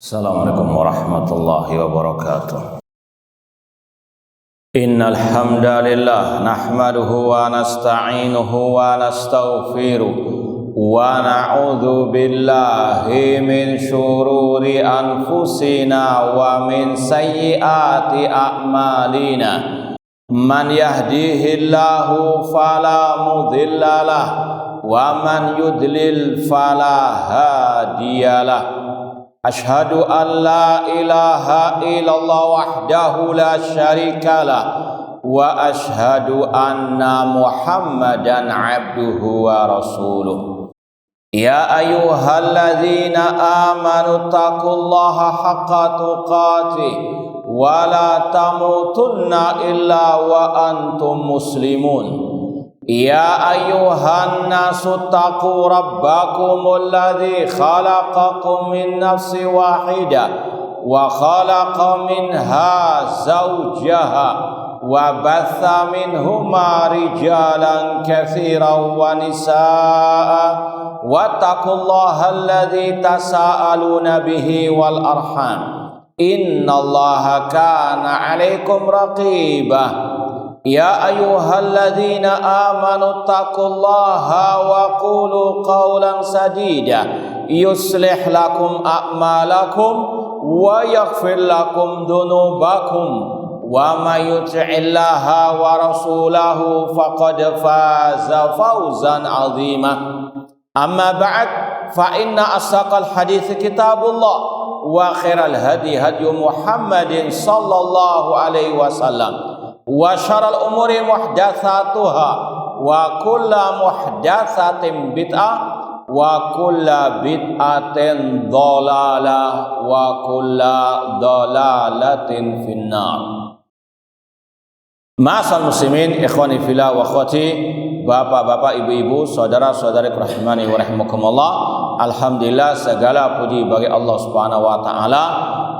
Assalamualaikum warahmatullahi wabarakatuh. Innal hamdalillah nahmaduhu wa nasta'inuhu wa nastaghfiruh wa na'udzu billahi min syururi anfusina wa min sayyiati a'malina. Man yahdihillahu fala mudhillalah wa man yudlil fala hadiyalah. Ashhadu an la ilaha illallah wahdahu la syarika lah wa ashhadu anna Muhammadan abduhu wa rasuluh. Ya ayyuhalladzina amanu taqullaha haqqa tuqatih wa la tamutunna illa wa antum muslimun. Ya ayyuhan nasu taqu rabbakumul ladzi khalaqakum min nafsin wahidah wa khalaqa minha zawjaha wa batha minhuma rijalan katsiran wa nisaa wattaqullaha alladzi tasaaluna bihi wal arham innallaha kana 'alaikum raqibah. Ya ayyuhalladzina amanu taqullaha wa qulu qawlan sadida yuslih lakum a'malakum wa yaghfir lakum dhunubakum wa may yuti'illaha wa rasulahu faqad faza fawzan 'azima. Amma ba'd, fa inna asdaqal hadits kitabullah wa khairal hadi hadi Muhammadin sallallahu alaihi wasallam wa syarrul umuri muhdatsatuha wa kullu muhdatsatin bid'ah wa kullu bid'atin dhalalah wa kullu dhalalatin finnar. Ma'asal muslimin, ikhwani fillah wa akhwati, bapak-bapak, ibu-ibu, saudara-saudari rahimani wa rahimakumullah. Alhamdulillah, segala puji bagi Allah Subhanahu wa taala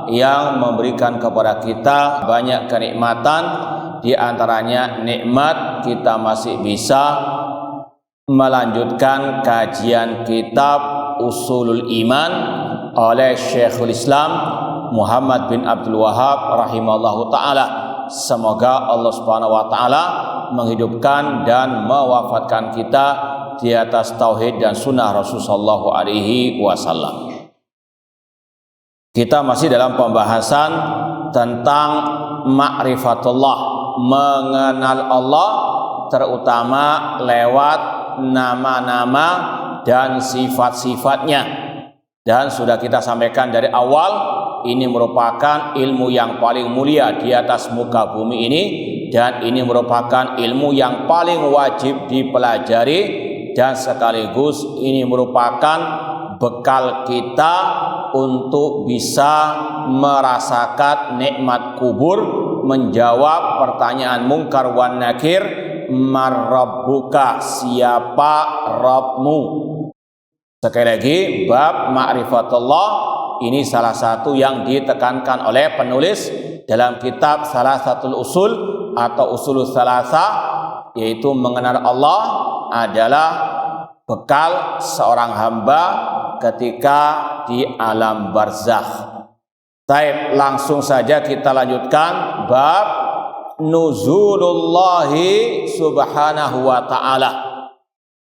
yang memberikan kepada kita banyak kenikmatan. Di antaranya nikmat kita masih bisa melanjutkan kajian kitab Ushulul Iman oleh Syekhul Islam Muhammad bin Abdul Wahhab rahimahullahu taala. Semoga Allah Subhanahu wa taala menghidupkan dan mewafatkan kita di atas tauhid dan sunnah Rasulullah sallallahu alaihi wasallam. Kita masih dalam pembahasan tentang ma'rifatullah, mengenal Allah, terutama lewat nama-nama dan sifat-sifatnya. Dan sudah kita sampaikan dari awal, ini merupakan ilmu yang paling mulia di atas muka bumi ini, dan ini merupakan ilmu yang paling wajib dipelajari, dan sekaligus ini merupakan bekal kita untuk bisa merasakan nikmat kubur, menjawab pertanyaan mungkar wan nakir, man rabbuka, siapa Rabbmu. Sekali lagi, bab ma'rifatullah ini salah satu yang ditekankan oleh penulis dalam kitab Salasatul Usul atau Usulul Salasa, yaitu mengenal Allah adalah bekal seorang hamba ketika di alam barzakh. Baik, langsung saja kita lanjutkan bab nuzulullahi subhanahu wa ta'ala.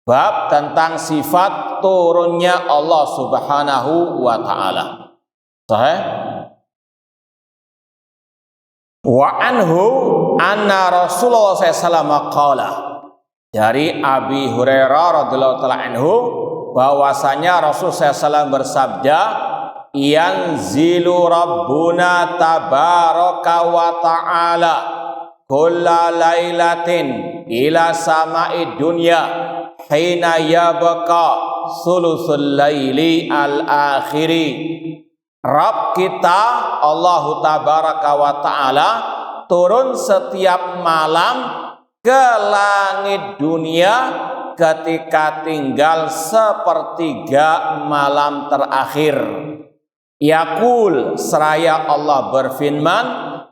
Bab tentang sifat turunnya Allah subhanahu wa ta'ala. Sahih? Wa anhu anna Rasulullah SAW qala, dari Abi Hurairah radhiyallahu ta'ala anhu, bahwasanya Rasul SAW bersabda, yanzilu rabbuna tabaraka wa ta'ala kulla lailatin ila sama'i dunya hina yabqa sulusul laili al-akhiri. Rabb kita Allah tabaraka wa ta'ala turun setiap malam ke langit dunia ketika tinggal sepertiga malam terakhir. Yaqul, seraya Allah berfirman,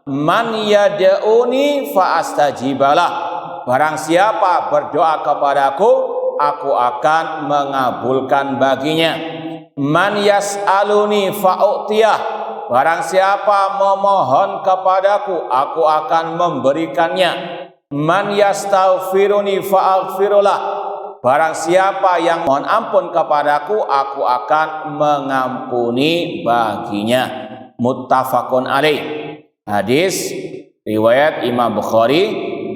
man yad'uni fa astajibalah, barang siapa berdoa kepadaku, aku akan mengabulkan baginya. Man yas'aluni fa'u'tiyah. Barang siapa memohon kepadaku, aku akan memberikannya. Man yastaghfiruni fa'aghfirulah. Barang siapa yang mohon ampun kepadaku, aku akan mengampuni baginya. Muttafaqun alaih. Hadis riwayat Imam Bukhari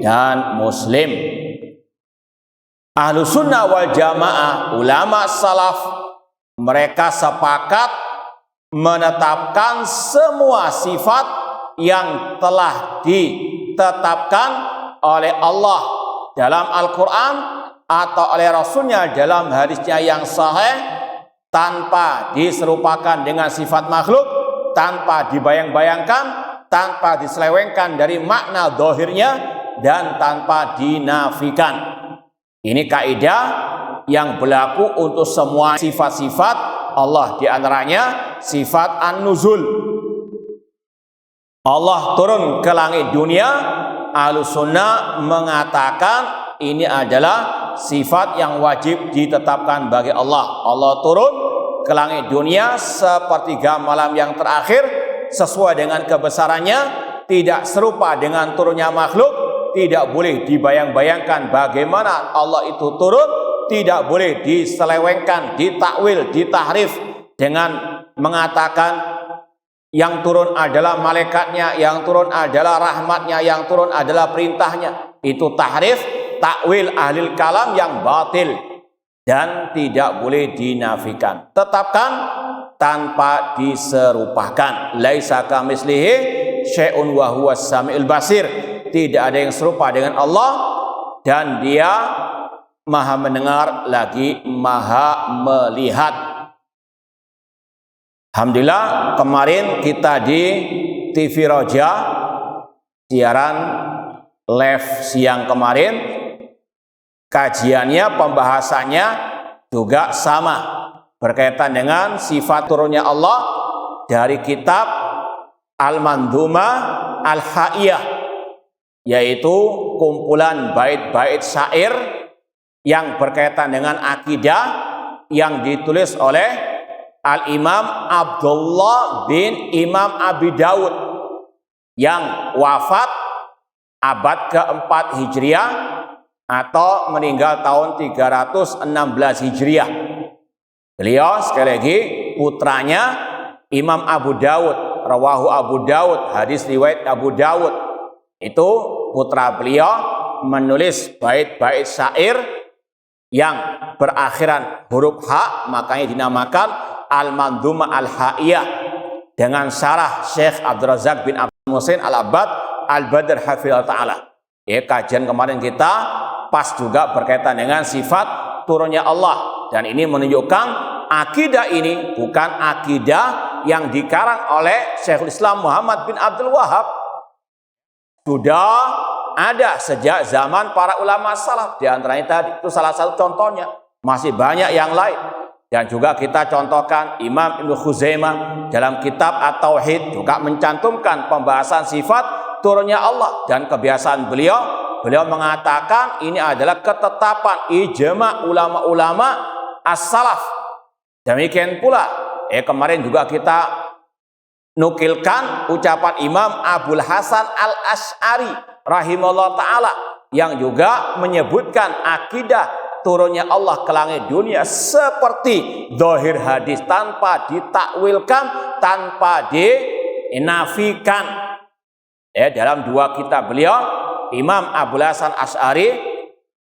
dan Muslim. Ahlus sunnah wal jamaah, ulama salaf, mereka sepakat menetapkan semua sifat yang telah ditetapkan oleh Allah dalam Al-Quran atau oleh Rasulnya dalam hadisnya yang sahih, tanpa diserupakan dengan sifat makhluk, tanpa dibayang-bayangkan, tanpa diselewengkan dari makna zahirnya, dan tanpa dinafikan. Ini kaidah yang berlaku untuk semua sifat-sifat Allah, di antaranya sifat an-nuzul. Allah turun ke langit dunia. Ahlus sunnah mengatakan ini adalah sifat yang wajib ditetapkan bagi Allah. Allah turun ke langit dunia sepertiga malam yang terakhir sesuai dengan kebesarannya, tidak serupa dengan turunnya makhluk, tidak boleh dibayang-bayangkan bagaimana Allah itu turun, tidak boleh diselewengkan, ditakwil, ditahrif dengan mengatakan yang turun adalah malaikatnya, yang turun adalah rahmatnya, yang turun adalah perintahnya. Itu tahrif, takwil ahlil kalam yang batil dan tidak boleh dinafikan. Tetapkan tanpa diserupakan. Laisa kamitslihi syai'un wa huwas samiul basir. Tidak ada yang serupa dengan Allah dan Dia Maha mendengar lagi Maha melihat. Alhamdulillah, kemarin kita di TV Roja, siaran live siang kemarin, kajiannya, pembahasannya juga sama, berkaitan dengan sifat turunnya Allah dari kitab Al-Mandhumah Al-Haiyah, yaitu kumpulan bait-bait syair yang berkaitan dengan akidah yang ditulis oleh Al-Imam Abdullah bin Imam Abi Dawud yang wafat abad keempat Hijriah atau meninggal tahun 316 Hijriah. Beliau sekali lagi putranya Imam Abu Dawud, rawahu Abu Dawud, hadis riwayat Abu Dawud. Itu putra beliau menulis bait-bait syair yang berakhiran huruf H, makanya dinamakan Al-Mandhumah Al-Haiyah, dengan syarah Syekh Abdul Razak bin Abdul Muhsin Al-Abbad Al-Badr hafizahullah ta'ala. Ya, kajian kemarin kita pas juga berkaitan dengan sifat turunnya Allah, dan ini menunjukkan akidah ini bukan akidah yang dikarang oleh Syekhul Islam Muhammad bin Abdul Wahab. Sudah ada sejak zaman para ulama salaf, di antaranya tadi itu salah satu contohnya, masih banyak yang lain. Dan juga kita contohkan Imam Ibnu Khuzaimah dalam kitab At-Tauhid juga mencantumkan pembahasan sifat turunnya Allah, dan kebiasaan beliau mengatakan ini adalah ketetapan ijma ulama-ulama as-salaf. Demikian pula kemarin juga kita nukilkan ucapan Imam Abul Hasan Al-Asy'ari rahimahullah ta'ala yang juga menyebutkan akidah turunnya Allah ke langit dunia seperti zahir hadis, tanpa ditakwilkan, tanpa dinafikan. Dalam dua kitab beliau, Imam Abul Hasan Asy'ari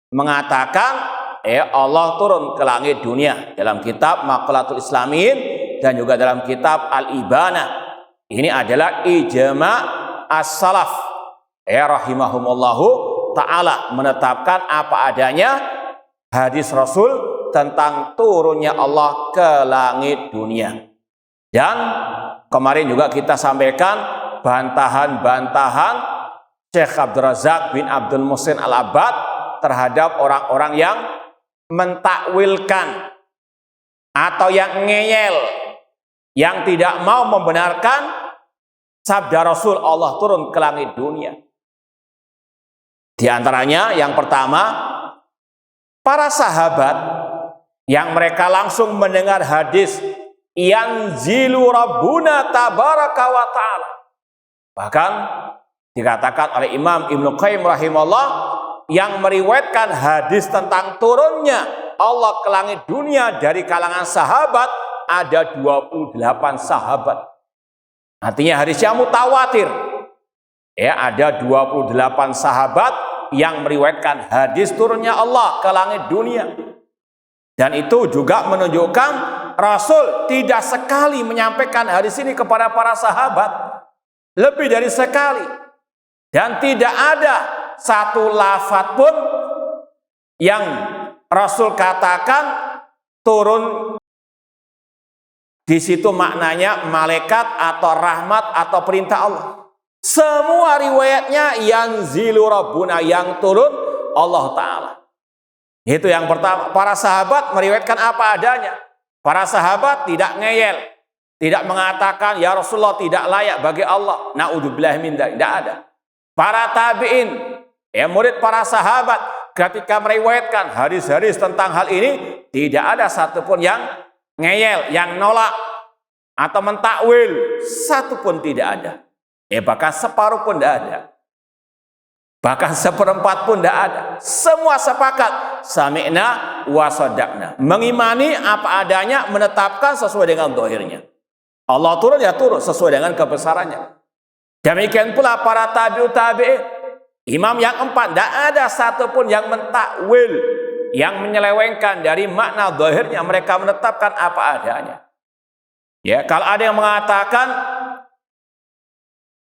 mengatakan Allah turun ke langit dunia dalam kitab Maqalatul Islamin dan juga dalam kitab Al-Ibanah. Ini adalah ijma as-salaf rahimahumullahu ta'ala, menetapkan apa adanya hadis Rasul tentang turunnya Allah ke langit dunia. Dan kemarin juga kita sampaikan bantahan-bantahan Syekh Abdul Razak bin Abdul Muhsin Al-Abbad terhadap orang-orang yang mentakwilkan atau yang ngeyel, yang tidak mau membenarkan sabda Rasul Allah turun ke langit dunia. Di antaranya yang pertama, para sahabat yang mereka langsung mendengar hadis yanzilu rabbuna tabaraka wa ta'ala. Bahkan dikatakan oleh Imam Ibnu Qayyim rahimahullah, yang meriwayatkan hadis tentang turunnya Allah ke langit dunia dari kalangan sahabat ada 28 sahabat. Artinya hadisnya mutawatir. Ya, ada 28 sahabat yang meriwayatkan hadis turunnya Allah ke langit dunia. Dan itu juga menunjukkan Rasul tidak sekali menyampaikan hadis ini kepada para sahabat, lebih dari sekali. Dan tidak ada satu lafaz pun yang Rasul katakan turun di situ maknanya malaikat atau rahmat atau perintah Allah. Semua riwayatnya yanzilu rabbuna, yang turun Allah Ta'ala. Itu yang pertama. Para sahabat meriwayatkan apa adanya. Para sahabat tidak ngeyel, tidak mengatakan ya Rasulullah tidak layak bagi Allah. Na'udzubillah min dzalik. Tidak ada. Para tabi'in, ya murid para sahabat, ketika meriwayatkan hadis-hadis tentang hal ini, tidak ada satupun yang ngeyel, yang nolak atau mentakwil, satupun tidak ada. Bahkan separuh pun tidak ada. Bahkan seperempat pun tidak ada. Semua sepakat. Sami'na wa sadaqna. Mengimani apa adanya, menetapkan sesuai dengan zahirnya. Allah turun ya turun sesuai dengan kebesarannya. Demikian pula para tabi'in. Imam yang empat, tidak ada satupun yang mentakwil, yang menyelewengkan dari makna zahirnya. Mereka menetapkan apa adanya. Ya, kalau ada yang mengatakan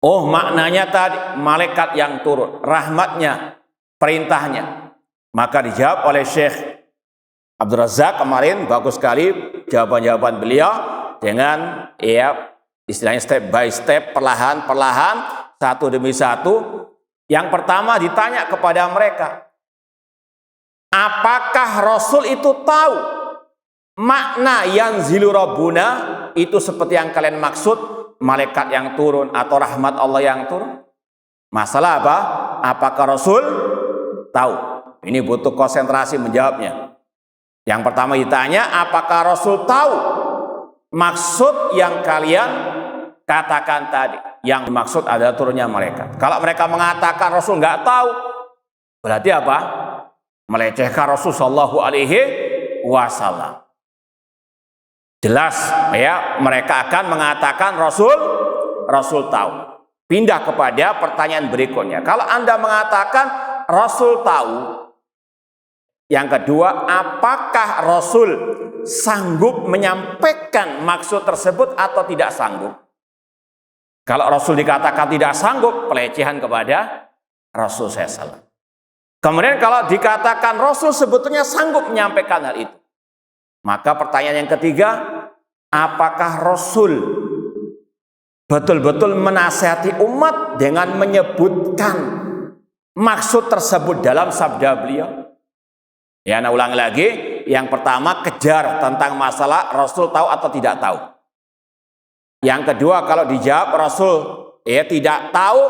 oh maknanya tadi malaikat yang turun, rahmatnya, perintahnya, maka dijawab oleh Syekh Abdul Razak kemarin, bagus sekali jawaban-jawaban beliau dengan istilahnya step by step, perlahan-perlahan, satu demi satu. Yang pertama ditanya kepada mereka, apakah Rasul itu tahu makna yanzilu rabbuna itu seperti yang kalian maksud, malaikat yang turun atau rahmat Allah yang turun? Masalah apa? Apakah Rasul tahu? Ini butuh konsentrasi menjawabnya. Yang pertama ditanya, apakah Rasul tahu maksud yang kalian katakan tadi? Yang dimaksud adalah turunnya malaikat. Kalau mereka mengatakan Rasul nggak tahu, berarti apa? Melecehkan Rasul Shallallahu Alaihi Wasallam. Jelas ya, mereka akan mengatakan Rasul tahu. Pindah kepada pertanyaan berikutnya. Kalau Anda mengatakan Rasul tahu, yang kedua, apakah Rasul sanggup menyampaikan maksud tersebut atau tidak sanggup? Kalau Rasul dikatakan tidak sanggup, pelecehan kepada Rasul SAW. Kemudian kalau dikatakan Rasul sebetulnya sanggup menyampaikan hal itu, maka pertanyaan yang ketiga, apakah Rasul betul-betul menasihati umat dengan menyebutkan maksud tersebut dalam sabda beliau? Ya, nah ulang lagi. Yang pertama, kejar tentang masalah Rasul tahu atau tidak tahu. Yang kedua, kalau dijawab Rasul tidak tahu,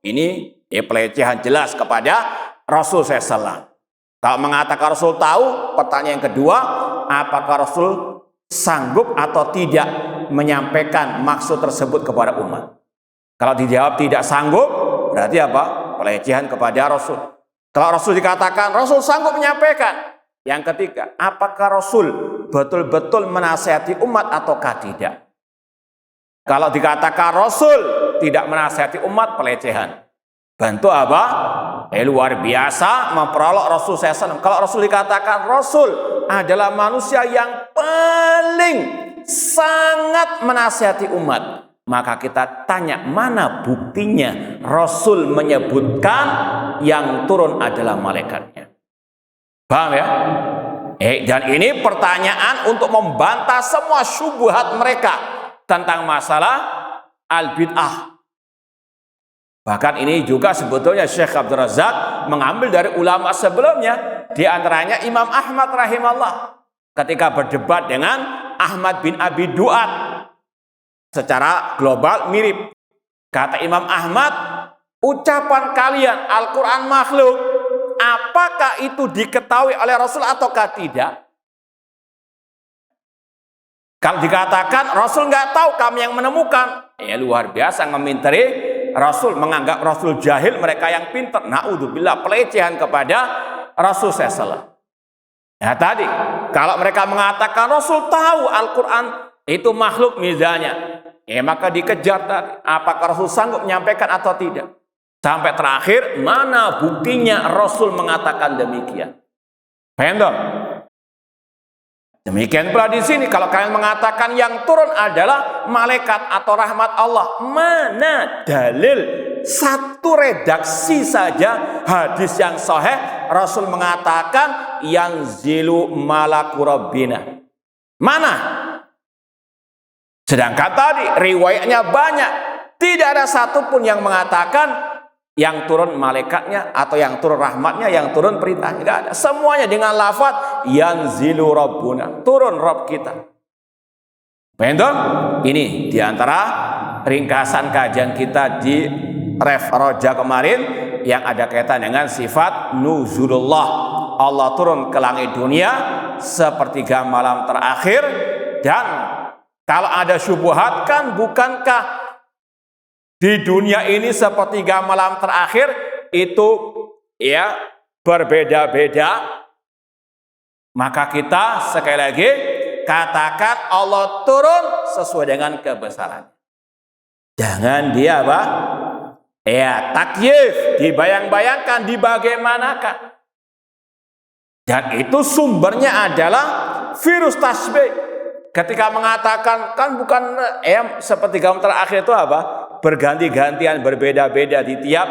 ini pelecehan jelas kepada Rasul SAW. Kalau mengatakan Rasul tahu, pertanyaan yang kedua, apakah Rasul sanggup atau tidak menyampaikan maksud tersebut kepada umat? Kalau dijawab tidak sanggup, berarti apa? Pelecehan kepada Rasul. Kalau Rasul dikatakan Rasul sanggup menyampaikan. Yang ketiga, apakah Rasul betul-betul menasihati umat ataukah tidak? Kalau dikatakan Rasul tidak menasihati umat, pelecehan. Bentuk apa? Luar biasa memperolok Rasul SAW. Kalau Rasul dikatakan Rasul adalah manusia yang paling sangat menasihati umat, maka kita tanya, mana buktinya Rasul menyebutkan yang turun adalah malaikatnya? Paham ya? Dan ini pertanyaan untuk membantah semua syubhat mereka tentang masalah al-bid'ah. Bahkan ini juga sebetulnya Syekh Abdul Razak mengambil dari ulama sebelumnya, di antaranya Imam Ahmad rahimahullah, ketika berdebat dengan Ahmad bin Abi Duat. Secara global mirip. Kata Imam Ahmad, ucapan kalian Al-Quran makhluk, apakah itu diketahui oleh Rasul ataukah tidak? Kalau dikatakan Rasul nggak tahu, kami yang menemukan, ya luar biasa ngominteri Rasul, menganggap Rasul jahil, mereka yang pintar. Naudzubillah, pelecehan kepada Rasul SAW. Ya tadi, kalau mereka mengatakan Rasul tahu Al-Quran itu makhluk misalnya, ya maka dikejar tadi, apakah Rasul sanggup menyampaikan atau tidak. Sampai terakhir, mana buktinya Rasul mengatakan demikian. Paham dong? Demikian pula di sini, kalau kalian mengatakan yang turun adalah malaikat atau rahmat Allah, mana dalil satu redaksi saja hadis yang sahih Rasul mengatakan yanzilu malaku rabbina? Mana? Sedangkan tadi riwayatnya banyak, tidak ada satupun yang mengatakan yang turun malaikatnya atau yang turun rahmatnya, yang turun perintahnya, tidak ada. Semuanya dengan lafaz yanzilu rabbuna, turun Rabb kita. Paham? Ini diantara ringkasan kajian kita di Ref Roja kemarin yang ada kaitan dengan sifat nuzulullah. Allah turun ke langit dunia sepertiga malam terakhir. Dan kalau ada syubhat, kan bukankah di dunia ini sepertiga malam terakhir itu ya berbeda-beda? Maka kita sekali lagi katakan Allah turun sesuai dengan kebesaran. Jangan dia apa? Ya takyif, dibayang-bayangkan, dibagaimanakah. Dan itu sumbernya adalah virus tasbih. Ketika mengatakan kan bukan sepertiga malam terakhir itu apa? Berganti-gantian, berbeda-beda di tiap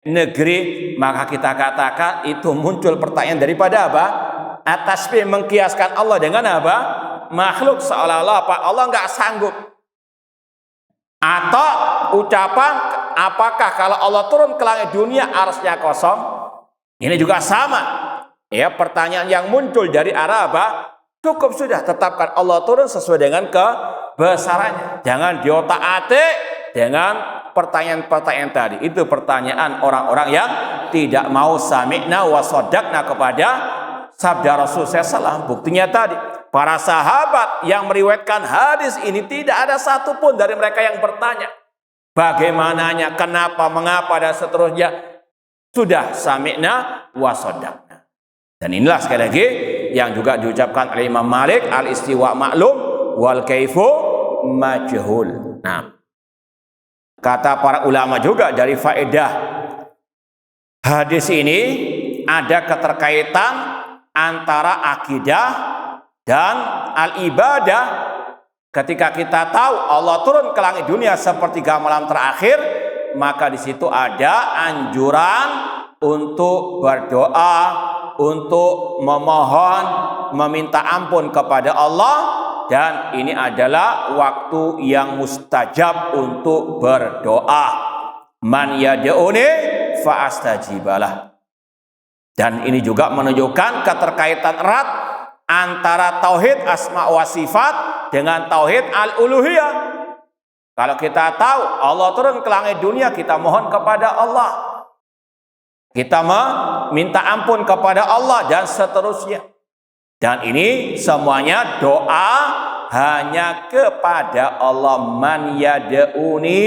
negeri, maka kita katakan itu muncul pertanyaan daripada apa? At-tasbih, mengkiaskan Allah dengan apa? Makhluk, seolah-olah apa? Allah nggak sanggup. Atau ucapan, apakah kalau Allah turun ke langit dunia arsy-Nya kosong? Ini juga sama. Ya, pertanyaan yang muncul dari arah apa? Cukup sudah, tetapkan Allah turun sesuai dengan kebesarannya. Jangan diotak-atik dengan pertanyaan-pertanyaan tadi. Itu pertanyaan orang-orang yang tidak mau sami'na wa shaddaqna kepada sabda Rasul SAW. Buktinya tadi, para sahabat yang meriwayatkan hadis ini tidak ada satupun dari mereka yang bertanya bagaimananya, kenapa, mengapa, dan seterusnya. Sudah sami'na wa shaddaqna. Dan inilah sekali lagi yang juga diucapkan oleh Imam Malik, al-istiwa maklum wal kaifu majhul. Nah, kata para ulama juga dari faedah hadis ini ada keterkaitan antara akidah dan al-ibadah. Ketika kita tahu Allah turun ke langit dunia sepertiga malam terakhir, maka di situ ada anjuran untuk berdoa, untuk memohon, meminta ampun kepada Allah. Dan ini adalah waktu yang mustajab untuk berdoa. Man yad'uni fa astajibalah. Dan ini juga menunjukkan keterkaitan erat antara tauhid asma wa sifat dengan tauhid al-uluhiyah. Kalau kita tahu Allah turun ke langit dunia, kita mohon kepada Allah, kita meminta ampun kepada Allah, dan seterusnya. Dan ini semuanya doa hanya kepada Allah. Man yad'uni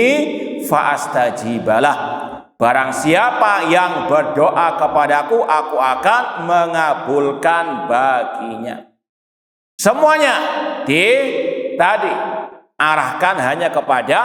fa astajibalah. Barang siapa yang berdoa kepadaku, aku akan mengabulkan baginya. Semuanya tadi arahkan hanya kepada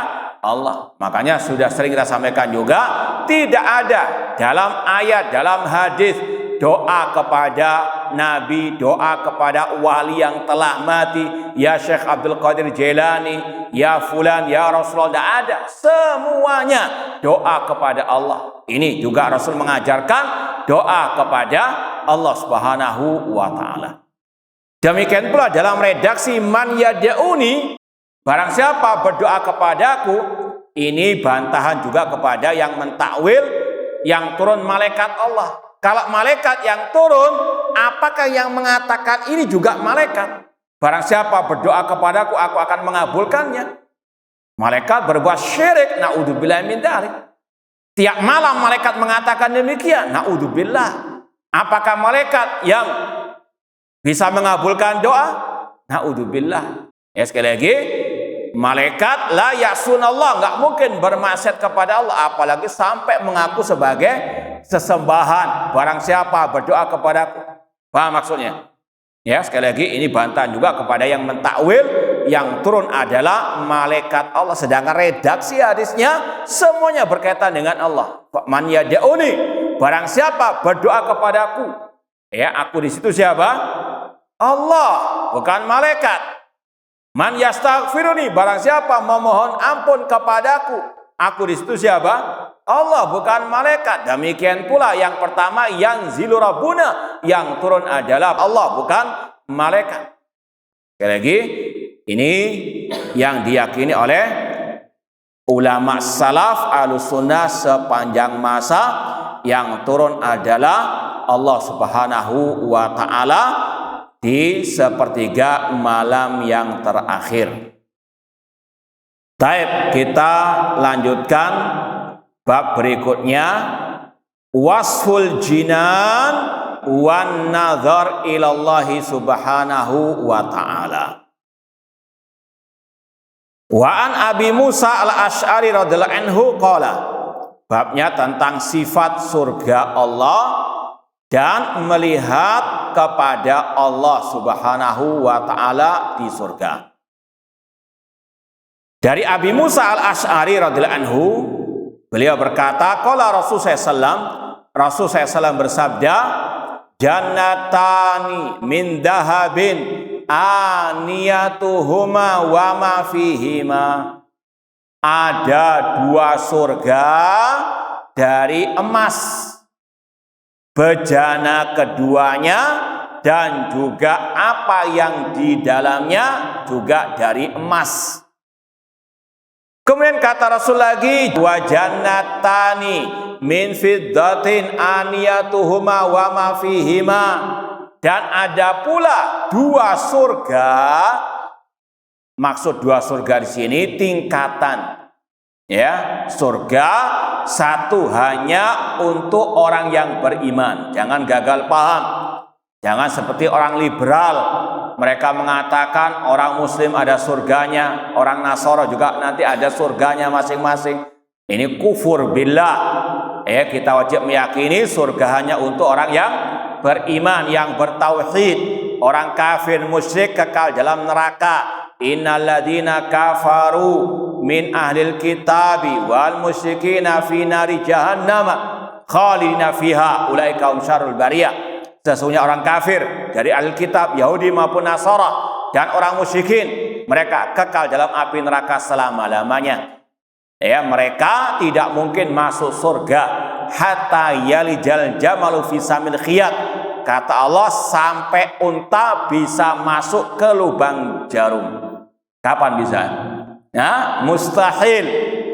Allah. Makanya sudah sering kita sampaikan juga, tidak ada dalam ayat, dalam hadis doa kepada Nabi, doa kepada wali yang telah mati, ya Syekh Abdul Qadir Jailani, ya fulan, ya Rasulullah, tidak ada. Semuanya doa kepada Allah. Ini juga Rasul mengajarkan doa kepada Allah Subhanahu wa ta'ala. Demikian pula dalam redaksi man yad'uni, barang siapa berdoa kepadaku, ini bantahan juga kepada yang mentakwil yang turun malaikat Allah. Kalau malaikat yang turun, apakah yang mengatakan ini juga malaikat? Barang siapa berdoa kepadaku, aku akan mengabulkannya. Malaikat berbuat syirik, naudzubillah min dzalik. Tiap malam malaikat mengatakan demikian, naudzubillah. Apakah malaikat yang bisa mengabulkan doa? Naudzubillah. Ya, sekali lagi, malaikat la ya'sunallah, nggak mungkin bermaksiat kepada Allah, apalagi sampai mengaku sebagai sesembahan. Barang siapa berdoa kepadaku. Paham maksudnya? Ya, sekali lagi ini bantahan juga kepada yang mentakwil yang turun adalah malaikat Allah, sedangkan redaksi hadisnya semuanya berkaitan dengan Allah. Man yad'uni, barang siapa berdoa kepadaku. Ya, aku di situ siapa? Allah, bukan malaikat. Man yastaghfiruni, barang siapa memohon ampun kepadaku, aku di situ siapa? Allah, bukan malaikat. Demikian pula yang pertama, yang zilu rabbuna, yang turun adalah Allah, bukan malaikat. Sekali lagi, ini yang diyakini oleh ulama salaf Ahlussunnah sepanjang masa, yang turun adalah Allah Subhanahu wa ta'ala di sepertiga malam yang terakhir. Baik, kita lanjutkan bab berikutnya, wasful jinan wan nazar ilallahi subhanahu wa ta'ala. Wa an Abi Musa al-Asy'ari radhiyallahu anhu qala, babnya tentang sifat surga Allah dan melihat kepada Allah Subhanahu wa ta'ala di surga. Dari Abi Musa al-Asy'ari radhiyallahu anhu, beliau berkata, qala Rasul SAW bersabda, jannatani min dahabin aniyatuhuma wa ma fihima. Ada dua surga dari emas, bejana keduanya dan juga apa yang di dalamnya juga dari emas. Kemudian kata Rasul lagi, wa jannatani min fiddatin aniyatuhuma wa ma fihima. Dan ada pula dua surga. Maksud dua surga di sini tingkatan. Ya, surga satu hanya untuk orang yang beriman. Jangan gagal paham. Jangan seperti orang liberal. Mereka mengatakan orang muslim ada surganya, orang Nasara juga nanti ada surganya masing-masing. Ini kufur billah. Kita wajib meyakini surga hanya untuk orang yang beriman, yang bertauhid. Orang kafir musyrik kekal dalam neraka. Innalladzina kafaru min ahlil kitabi wal musyrikina fi nari jahannam khalidina fiha ulaika hum syarrul bariyah. Sesungguhnya orang kafir dari ahli kitab Yahudi maupun Nasara dan orang musyrikin, mereka kekal dalam api neraka selama-lamanya. Ya, mereka tidak mungkin masuk surga hatta yalijal jamalu fi samil khiyat. Kata Allah, sampai unta bisa masuk ke lubang jarum. Kapan bisa? Ya, mustahil.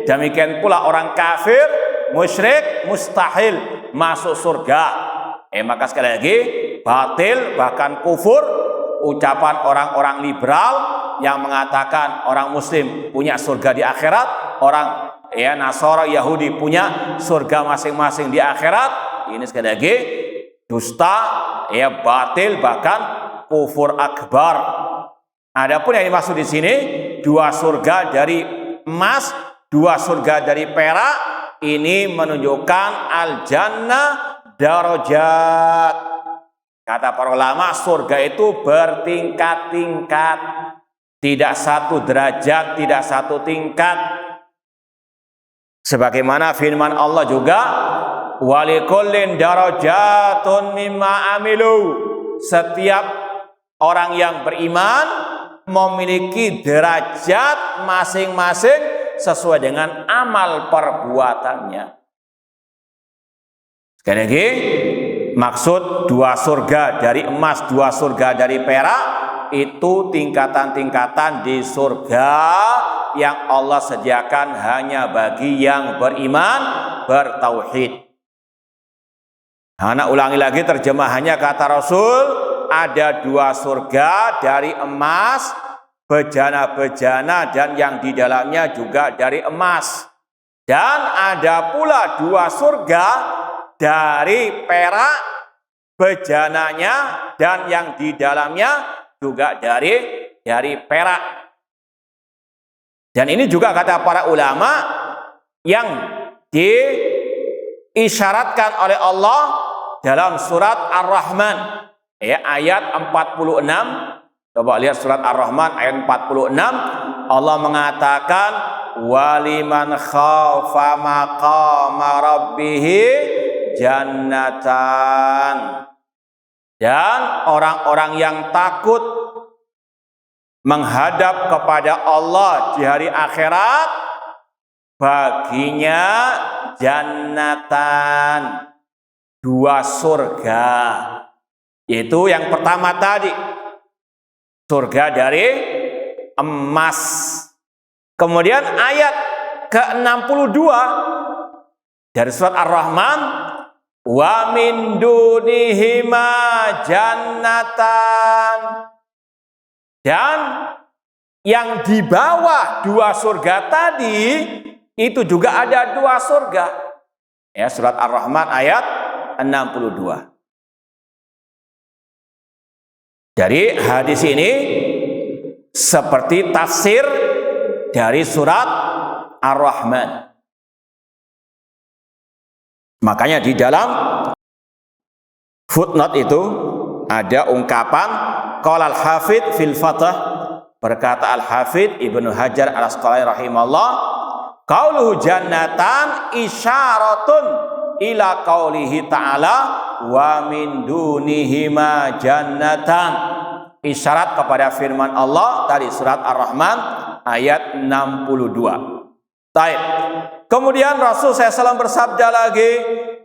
Demikian pula orang kafir, musyrik, mustahil masuk surga. Maka sekali lagi, batil bahkan kufur ucapan orang-orang liberal yang mengatakan orang muslim punya surga di akhirat, orang Nasara Yahudi punya surga masing-masing di akhirat. Ini sekali lagi dusta, batil bahkan kufur akbar. Adapun yang dimaksud di sini dua surga dari emas, dua surga dari perak, ini menunjukkan al-jannah darajat. Kata para ulama, surga itu bertingkat-tingkat, tidak satu derajat, tidak satu tingkat. Sebagaimana firman Allah juga, walikullin darajatun mimma amilu. Setiap orang yang beriman memiliki derajat masing-masing sesuai dengan amal perbuatannya. Sekali lagi, maksud dua surga dari emas, dua surga dari perak, itu tingkatan-tingkatan di surga yang Allah sediakan hanya bagi yang beriman, bertauhid. Anak ulangi lagi terjemahannya, kata Rasul, ada dua surga dari emas, bejana-bejana dan yang di dalamnya juga dari emas. Dan ada pula dua surga dari perak, bejananya dan yang di dalamnya juga dari perak. Dan ini juga kata para ulama yang diisyaratkan oleh Allah dalam surat Ar-Rahman ya, ayat 46. Coba lihat surat Ar-Rahman ayat 46. Allah mengatakan waliman khafa maqama rabbih jannatan. Dan orang-orang yang takut menghadap kepada Allah di hari akhirat, baginya jannatan, 2 surga. Yaitu yang pertama tadi, surga dari emas. Kemudian ayat ke-62 dari surat Ar-Rahman, wa min dunihima jannatan. Dan yang di bawah 2 surga tadi itu juga ada 2 surga. Ya, surat Ar-Rahman ayat 62. Dari hadis ini seperti tafsir dari surat Ar-Rahman. Makanya di dalam footnote itu ada ungkapan qala al-Hafidz fil Fathah, berkata al-Hafidz Ibnu Hajar al-Asqalani rahimahullah, qauluhu jannatan isyaratun ila qaulihi ta'ala wa min dunihima jannatan. Isyarat kepada firman Allah tadi surat Ar-Rahman ayat 62. Baik. Kemudian Rasul SAW bersabda lagi,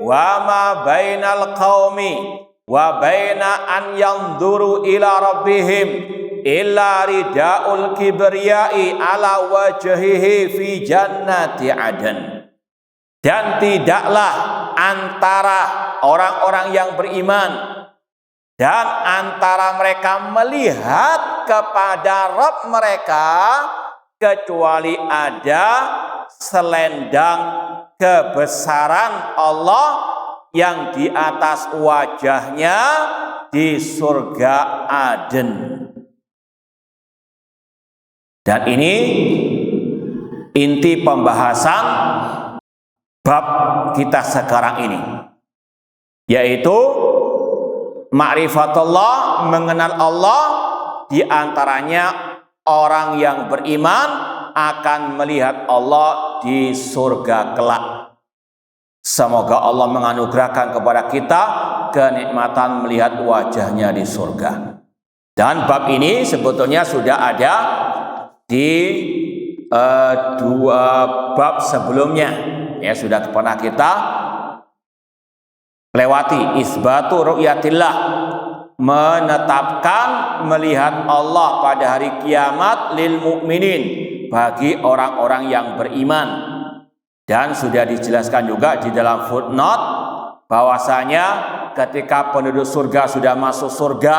wa ma bainal qaumi wa baina an yanzuru ila rabbihim illa ridaul kibriyai ala wajhihi fi jannati aden. Dan tidaklah antara orang-orang yang beriman dan antara mereka melihat kepada Rabb mereka kecuali ada selendang kebesaran Allah yang di atas wajahnya di surga Aden. Dan ini inti pembahasan bab kita sekarang ini, yaitu ma'rifatullah, mengenal Allah. Di antaranya orang yang beriman akan melihat Allah di surga kelak. Semoga Allah menganugerahkan kepada kita kenikmatan melihat wajahnya di surga. Dan bab ini sebetulnya sudah ada di 2 bab sebelumnya, ya, sudah pernah kita lewati. Isbatu ru'yatillah, menetapkan melihat Allah pada hari kiamat lil mukminin, bagi orang-orang yang beriman. Dan sudah dijelaskan juga di dalam footnote bahwasanya ketika penduduk surga sudah masuk surga,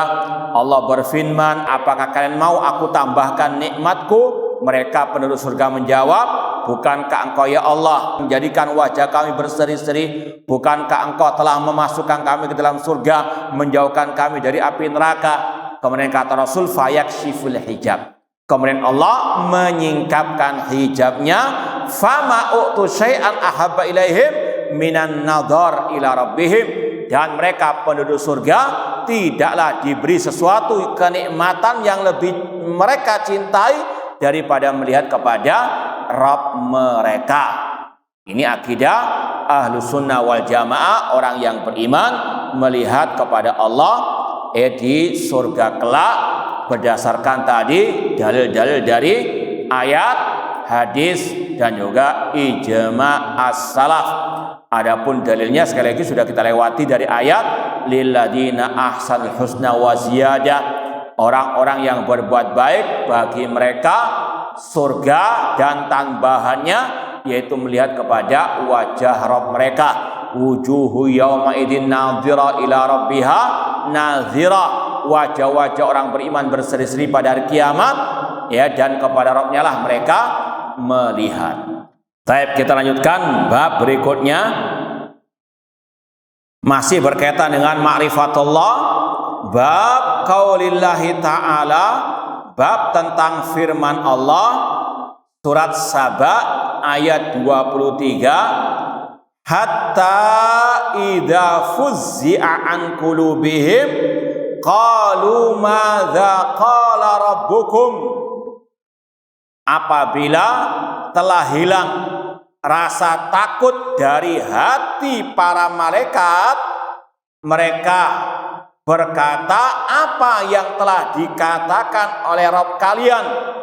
Allah berfirman, apakah kalian mau aku tambahkan nikmatku? Mereka penduduk surga menjawab, bukankah engkau ya Allah menjadikan wajah kami berseri-seri? Bukankah engkau telah memasukkan kami ke dalam surga, menjauhkan kami dari api neraka? Kemudian kata Rasul, fayakshiful hijab. Kemudian Allah menyingkapkan hijabnya, fama u'tu syai'an ahabba ilaihim minan nadhar ila rabbihim. Dan mereka penduduk surga tidaklah diberi sesuatu kenikmatan yang lebih mereka cintai daripada melihat kepada Rabb mereka. Ini akidah Ahlus Sunnah wal Jamaah, orang yang beriman melihat kepada Allah di surga kelak berdasarkan tadi dalil-dalil dari ayat, hadis, dan juga ijma' as-salaf. Adapun dalilnya sekali lagi sudah kita lewati dari ayat lilladzina ahsanul husna wa ziyadah, orang-orang yang berbuat baik bagi mereka surga dan tambahannya, yaitu melihat kepada wajah Rabb mereka. Wujuhu yawma idin nadhira ila rabbiha nadhira, wajah-wajah orang beriman berseri-seri pada hari kiamat, ya, dan kepada Rabb-nya lah mereka melihat. Baik, kita lanjutkan bab berikutnya, masih berkaitan dengan ma'rifatullah, bab qaulillahi ta'ala, bab tentang firman Allah, surat Saba ayat 23, hatta idza fuzzi'a an qulubihim qalu madza qala rabbukum. Apabila telah hilang rasa takut dari hati para malaikat, mereka berkata, apa yang telah dikatakan oleh Rabb kalian?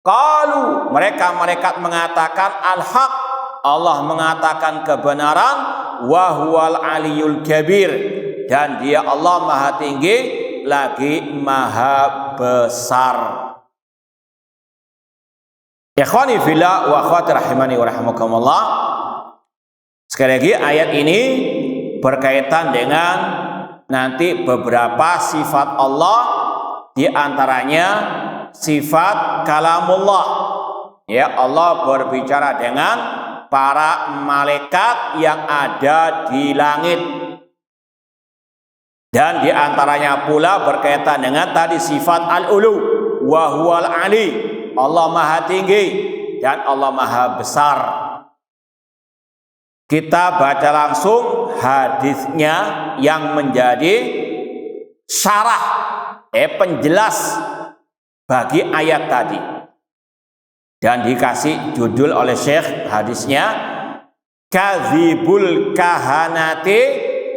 Qalu, mereka malaikat mengatakan al-haq, Allah mengatakan kebenaran, wa huwal aliyul kabir, dan dia Allah maha tinggi lagi maha besar. Ikhwani fillah wa akhwati rahimani wa rahimakumullah. Sekali lagi ayat ini berkaitan dengan nanti beberapa sifat Allah, di antaranya sifat kalamullah. Ya, Allah berbicara dengan para malaikat yang ada di langit. Dan di antaranya pula berkaitan dengan tadi sifat al-ulu, wa huwal ali, Allah maha tinggi dan Allah maha besar. Kita baca langsung hadisnya yang menjadi syarah, penjelas bagi ayat tadi. Dan dikasih judul oleh Syekh hadisnya, Kadzibul kahanati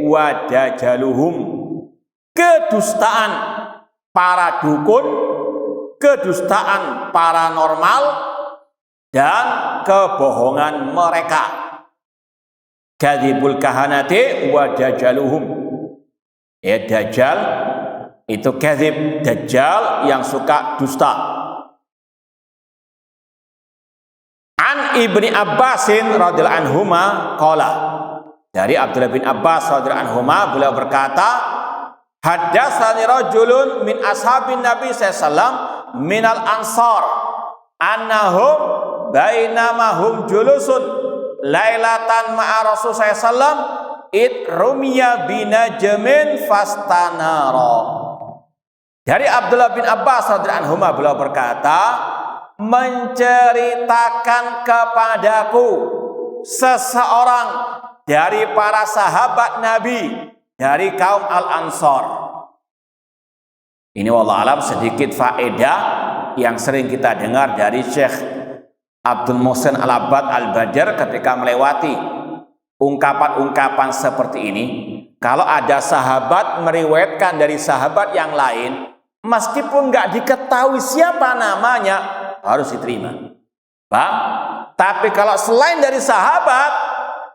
wa dajaluhum. Kedustaan para dukun, kedustaan paranormal, dan kebohongan mereka. Kadzibul kahanati wa dajaluhum. Ya, dajjal itu kadzib, dajjal yang suka dusta. An Ibni Abbasin radhiyallahu anhuma qala, dari Abdullah bin Abbas radhiyallahu anhuma, beliau berkata, haddatsani rajulun min ashabin Nabi sallallahu alaihi wasallam minal ansar annahum bainamahum julusun lailatan ma'a Rasul sallallahu alaihi wasallam id rumiya binajmin fastanara. Dari Abdullah bin Abbas radhiyallahu anhu beliau berkata, menceritakan kepadaku seseorang dari para sahabat Nabi dari kaum Al-Ansar. Ini wallahu alam sedikit faedah yang sering kita dengar dari Syekh Abdul Muhsin Al-Abbad Al-Badr ketika melewati ungkapan-ungkapan seperti ini. Kalau ada sahabat meriwayatkan dari sahabat yang lain, meskipun nggak diketahui siapa namanya, harus diterima. Paham? Tapi kalau selain dari sahabat,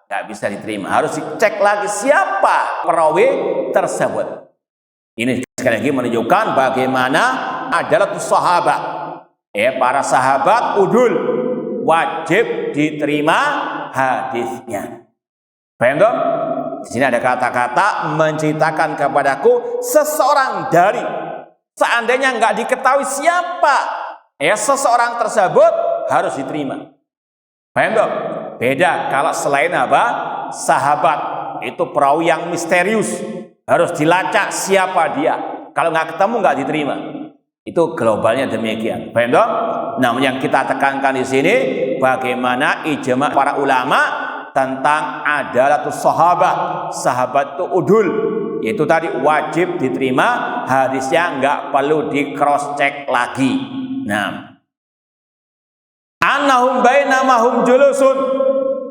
nggak bisa diterima. Harus dicek lagi siapa perawi tersebut. Ini sekali lagi menunjukkan bagaimana adalah sahabat. Para sahabat udul, wajib diterima hadisnya. Paham dong? Di sini ada kata-kata menceritakan kepadaku seseorang dari, seandainya nggak diketahui siapa seseorang tersebut, harus diterima. Paham dong? Beda kalau selain apa? Sahabat, itu perawi yang misterius, harus dilacak siapa dia. Kalau nggak ketemu nggak diterima. Itu globalnya demikian. Paham dong? Namun yang kita tekankan di sini bagaimana ijma para ulama tentang adalatus sahabat. Sahabat itu udul, itu tadi wajib diterima hadisnya, nggak perlu di cross check lagi. Nah, annahum bainamahum julusun,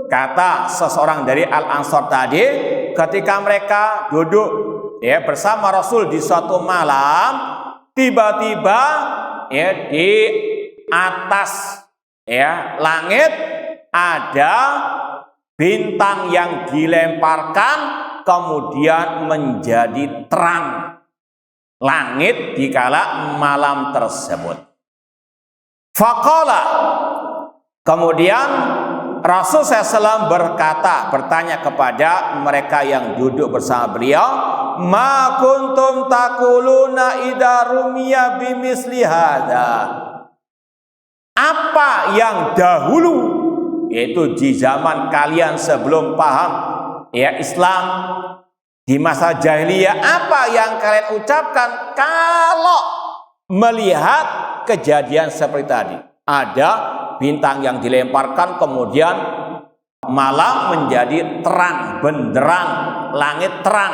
kata seseorang dari Al-Ansar tadi, ketika mereka duduk bersama Rasul di suatu malam, tiba-tiba di atas langit ada bintang yang dilemparkan kemudian menjadi terang langit dikala malam tersebut. Faqala, kemudian Rasul SAW bertanya kepada mereka yang duduk bersama beliau, ma kuntum taquluna idza rumiya bimisli hadza. Apa yang dahulu, yaitu di zaman kalian sebelum paham Islam, di masa jahiliyah, apa yang kalian ucapkan kalau melihat kejadian seperti tadi? Ada bintang yang dilemparkan kemudian malam menjadi terang benderang, langit terang,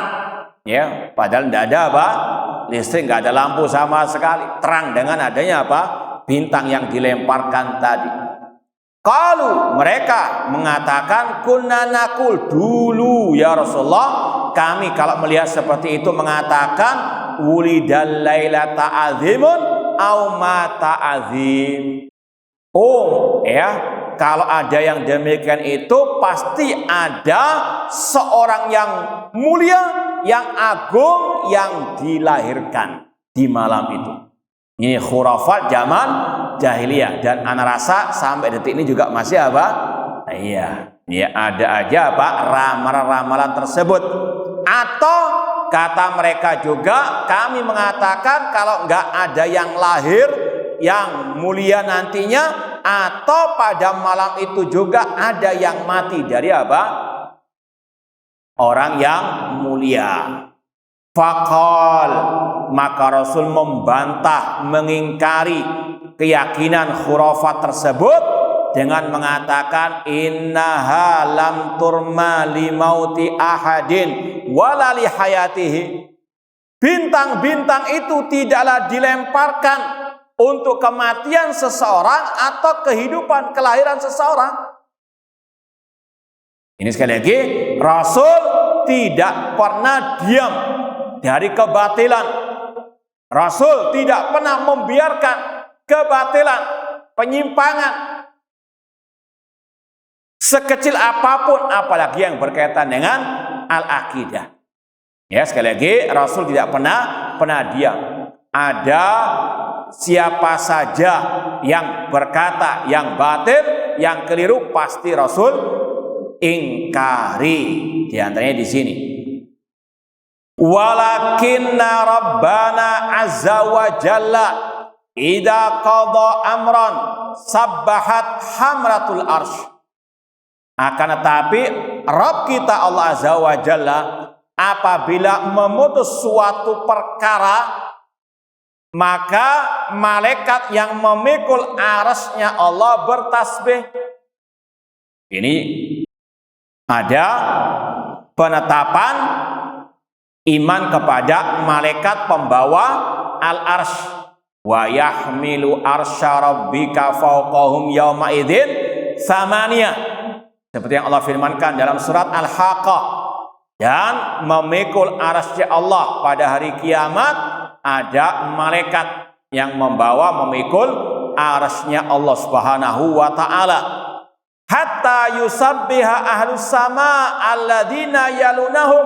ya, padahal tidak ada apa? Listrik, nggak ada lampu sama sekali, terang dengan adanya apa? Bintang yang dilemparkan tadi. Qalu, mereka mengatakan, kunna naqul, dulu ya Rasulullah kami kalau melihat seperti itu mengatakan wulidal lailata azimun au mata azim. Oh ya, kalau ada yang demikian itu pasti ada seorang yang mulia, yang agung yang dilahirkan di malam itu. Ini khurafat zaman jahiliyah, dan ana rasa sampai detik ini juga masih apa? Iya, ya ada aja apa ramalan-ramalan tersebut. Atau kata mereka juga, kami mengatakan kalau nggak ada yang lahir yang mulia nantinya, atau pada malam itu juga ada yang mati dari apa? Orang yang mulia. Faqal, maka Rasul membantah, mengingkari keyakinan khurafat tersebut dengan mengatakan innaha lam turma li mauti ahadin wala li hayatihi. Bintang-bintang itu tidaklah dilemparkan untuk kematian seseorang atau kehidupan, kelahiran seseorang. Ini sekali lagi, Rasul tidak pernah diam dari kebatilan. Rasul tidak pernah membiarkan kebatilan, penyimpangan, sekecil apapun, apalagi yang berkaitan dengan al-aqidah. Ya, sekali lagi, Rasul tidak pernah diam. Ada siapa saja yang berkata yang batil, yang keliru, pasti Rasul ingkari. Di antaranya di sini, walakinna rabbana azza wa jalla idza qada amran sabbahat hamratul arsy. Akan tetapi Rabb kita Allah azza wa jalla apabila memutus suatu perkara, maka malaikat yang memikul arasnya Allah bertasbih. Ini ada penetapan iman kepada malaikat pembawa al-arsy. Wa yahmilu arsya rabbika fawqahum yawma idzin tsamaniyah. Seperti yang Allah firmankan dalam surat Al-Haqqah. Dan memikul arasy Allah pada hari kiamat ada malaikat yang memikul arasy-Nya Allah Subhanahu wa taala. Hatta yusabbiha ahlus sama alladzina yalunahum.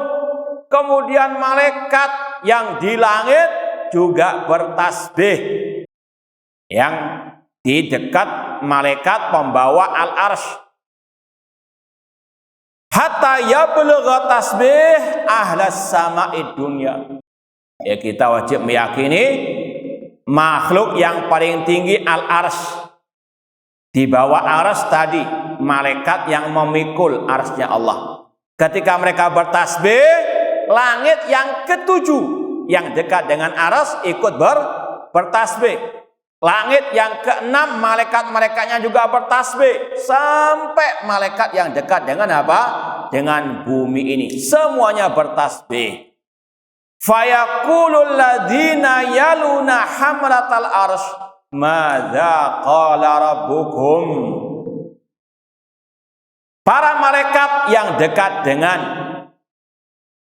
Kemudian malaikat yang di langit juga bertasbih. Yang di dekat malaikat pembawa al-arsy. Hatta yablugha tasbih ahlas sama'id dunya. Ya, kita wajib meyakini makhluk yang paling tinggi al-arsy. Di bawah arsy tadi malaikat yang memikul arsy-Nya Allah. Ketika mereka bertasbih, langit yang ketujuh yang dekat dengan arsy ikut bertasbih. Langit yang keenam malaikat-malaikatnya juga bertasbih. Sampai malaikat yang dekat dengan apa? Dengan bumi ini. Semuanya bertasbih. Fayaqulul ladzina yaluna hamratal arsy madza qala rabbukum. Para malaikat yang dekat dengan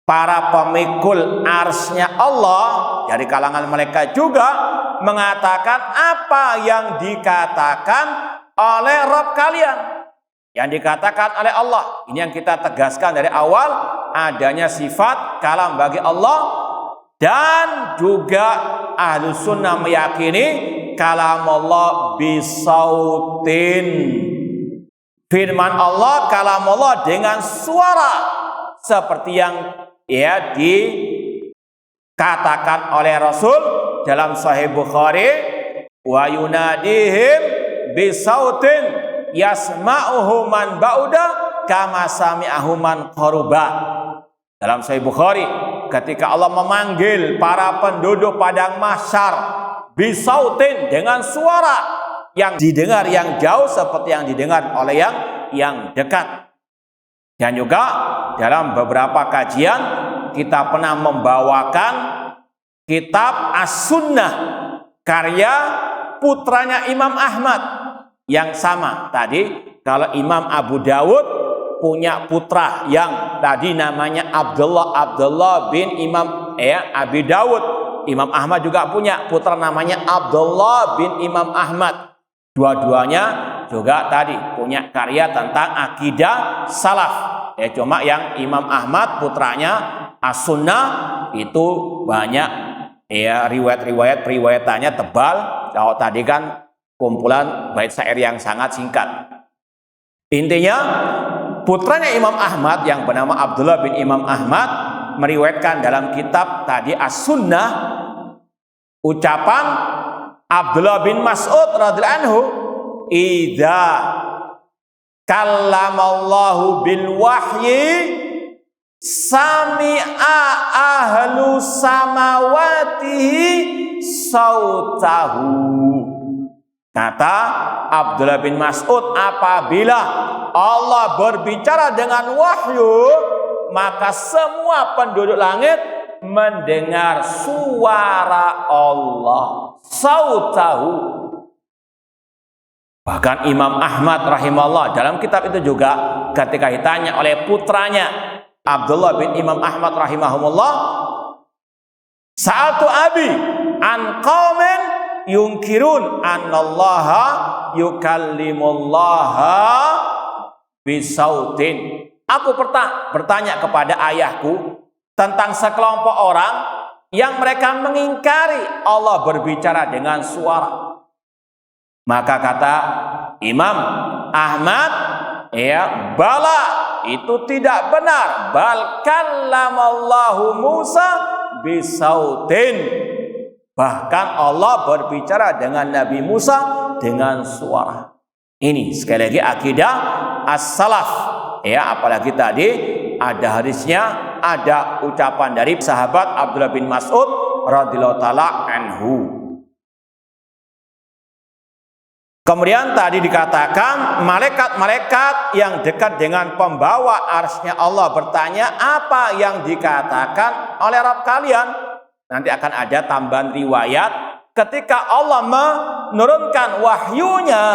para pemikul arsy-Nya Allah dari kalangan malaikat juga mengatakan apa yang dikatakan oleh Rabb kalian, yang dikatakan oleh Allah. Ini yang kita tegaskan dari awal, adanya sifat kalam bagi Allah, dan juga Ahlus Sunnah meyakini kalam Allah bisautin. Firman Allah, kalam Allah dengan suara seperti yang dikatakan oleh Rasul dalam Sahih Bukhari, wa yunadihim bisautin yasma'uhu man ba'uda kama sami'ahu man qaruba. Dalam Sahih Bukhari, ketika Allah memanggil para penduduk padang mahsyar bisautin dengan suara yang didengar yang jauh seperti yang didengar oleh yang dekat. Dan juga dalam beberapa kajian kita pernah membawakan kitab As-Sunnah karya putranya Imam Ahmad yang sama tadi. Kalau Imam Abu Dawud punya putra yang tadi namanya Abdullah bin Imam Abi Dawud. Imam Ahmad juga punya putra namanya Abdullah bin Imam Ahmad. Dua-duanya juga tadi punya karya tentang akidah salaf. Cuma yang Imam Ahmad putranya As-Sunnah itu banyak riwayat periwayatannya tebal. Kalau tadi kan kumpulan bait syair yang sangat singkat. Intinya putranya Imam Ahmad yang bernama Abdullah bin Imam Ahmad meriwayatkan dalam kitab tadi As-Sunnah ucapan Abdullah bin Mas'ud radhiyallahu anhu, "Idza kallamallahu bil wahyi sami'a ahlu samawatihi sautahu." Kata Abdullah bin Mas'ud, apabila Allah berbicara dengan wahyu, maka semua penduduk langit mendengar suara Allah, sautahu. Bahkan Imam Ahmad rahimahullah dalam kitab itu juga ketika ditanya oleh putranya Abdullah bin Imam Ahmad rahimahumullah, "Sa'atu abi an qaumin yunkirun annallaha yukallimullaha bisautin." Aku bertanya kepada ayahku tentang sekelompok orang yang mereka mengingkari Allah berbicara dengan suara. Maka kata Imam Ahmad, bala, itu tidak benar. Bal kallamallahu Musa bisautin. Bahkan Allah berbicara dengan Nabi Musa dengan suara. Ini sekali lagi akidah as-salaf. Apalagi tadi ada hadisnya, ada ucapan dari sahabat Abdullah bin Mas'ud radhiyallahu taala anhu. Kemudian tadi dikatakan malaikat-malaikat yang dekat dengan pembawa arsy-Nya Allah bertanya, apa yang dikatakan oleh Rabb kalian? Nanti akan ada tambahan riwayat ketika Allah menurunkan wahyunya,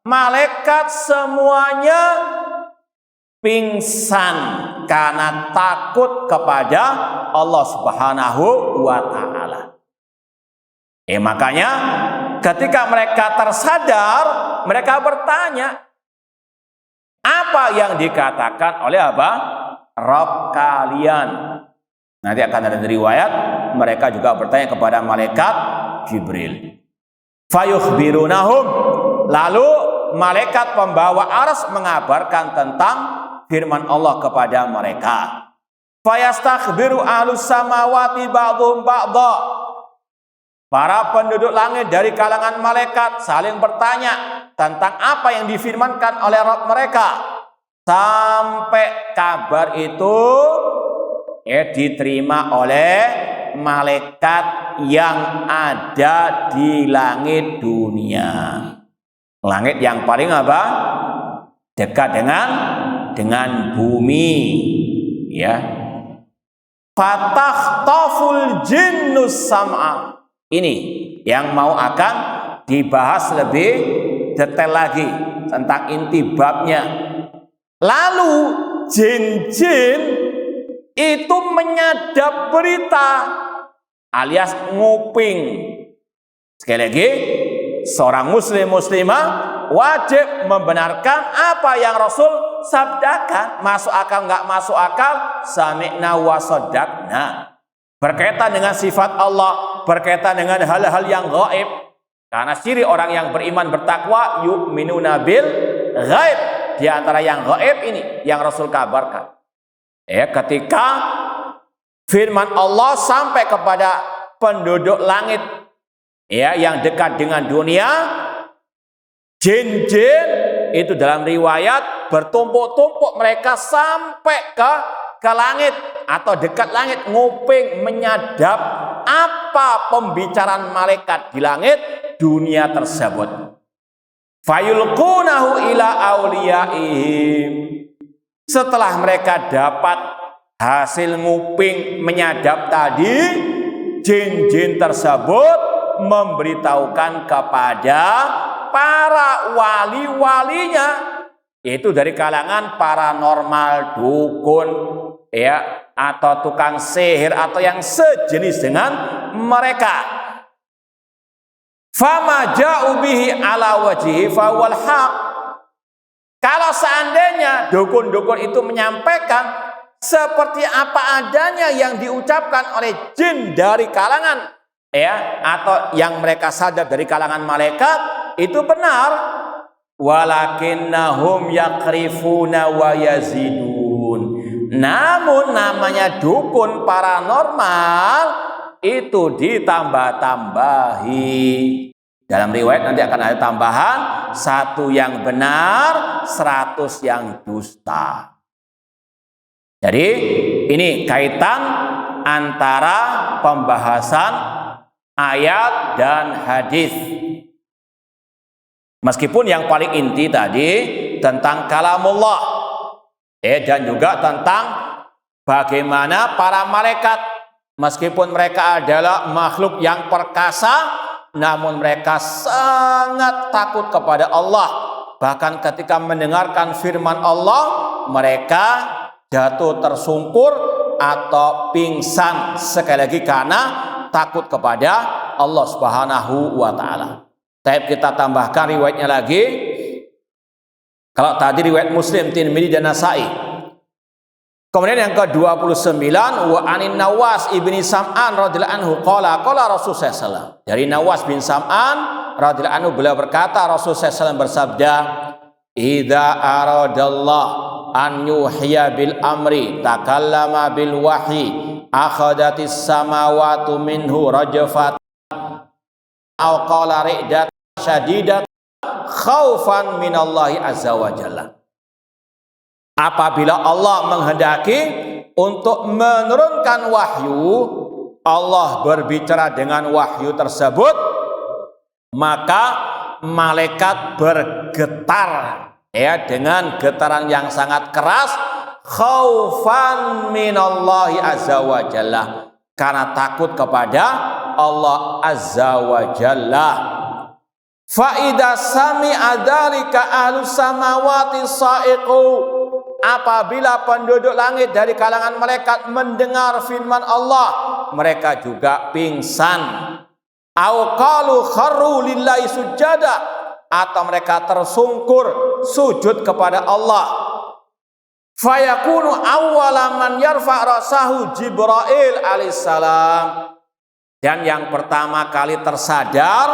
malaikat semuanya pingsan karena takut kepada Allah Subhanahu wa taala. Makanya ketika mereka tersadar, mereka bertanya, apa yang dikatakan oleh apa? Rabb kalian. Nanti akan ada riwayat, mereka juga bertanya kepada malaikat Jibril. Fayukhbirunahum. Lalu malaikat pembawa arsy mengabarkan tentang firman Allah kepada mereka. Fayastakhbiru ahlus samawati ba'dhum ba'dha. Para penduduk langit dari kalangan malaikat saling bertanya tentang apa yang difirmankan oleh Rabb mereka. Sampai kabar itu diterima oleh malaikat yang ada di langit dunia. Langit yang paling apa? Dekat dengan bumi, Fatahtaful jinnus sam'a. Ini yang mau akan dibahas lebih detail lagi tentang inti babnya. Lalu jin-jin itu menyadap berita alias nguping. Sekali lagi, seorang muslimah wajib membenarkan apa yang Rasul sabdakan. Masuk akal nggak masuk akal, sami'na wa saddaqna. Berkaitan dengan sifat Allah, berkaitan dengan hal-hal yang gaib. Karena ciri orang yang beriman bertakwa, yu'minuna bil ghaib. Di antara yang gaib ini yang Rasul kabarkan. Ketika firman Allah sampai kepada penduduk langit yang dekat dengan dunia, jin-jin itu dalam riwayat bertumpuk-tumpuk mereka sampai ke langit atau dekat langit, nguping, menyadap apa pembicaraan malaikat di langit dunia tersebut. fayulqunahu ila awliyaihim. Setelah mereka dapat hasil nguping menyadap tadi, jin-jin tersebut memberitahukan kepada para wali-walinya, yaitu dari kalangan paranormal, dukun, ya, atau tukang sihir atau yang sejenis dengan mereka. Fama ja'u bihi ala wajhihi fawal haq. Kalau seandainya dukun-dukun itu menyampaikan seperti apa adanya yang diucapkan oleh jin dari kalangan, ya, atau yang mereka sadar dari kalangan malaikat, itu benar. Walakinnahum yakrifuna wa yazidun. Namun namanya dukun paranormal itu ditambah-tambahi. Dalam riwayat nanti akan ada tambahan, 1 yang benar, 100 yang dusta. Jadi ini kaitan antara pembahasan ayat dan hadis. Meskipun yang paling inti tadi tentang kalamullah, dan juga tentang bagaimana para malaikat, meskipun mereka adalah makhluk yang perkasa, namun mereka sangat takut kepada Allah. Bahkan ketika mendengarkan firman Allah, mereka jatuh tersungkur atau pingsan, sekali lagi karena takut kepada Allah Subhanahu wa ta'ala. Kita tambahkan riwayatnya lagi. Kalau tadi riwayat Muslim, Tirmidzi dan Nasa'i. Kemudian yang ke-29, wa anin Nawas ibni Sam'an radhiyallahu anhu qala Rasulullah sallallahu. Dari Nawas bin Sam'an radhiyallahu anhu, beliau berkata, Rasulullah sallallahu bersabda, idza aradallah an yuhya bil amri takallama bil wahyi akhadatis samawati minhu rajfat aw qala ri'dat syadidat khaufan minallahi azza wa jalla. Apabila Allah menghendaki untuk menurunkan wahyu, Allah berbicara dengan wahyu tersebut, maka malaikat bergetar, ya, dengan getaran yang sangat keras, khaufan minallahi azza wa jalla, karena takut kepada Allah azza wa jalla. Fa idza sami'a dzalika ahlus samawati sa'iqu. Apabila penduduk langit dari kalangan malaikat mendengar firman Allah, mereka juga pingsan. Au qalu kharru lillahi sujada, atau mereka tersungkur sujud kepada Allah. Fayakunu awwala man yarfa' ra'sahu Jibril alaihissalam. Dan yang pertama kali tersadar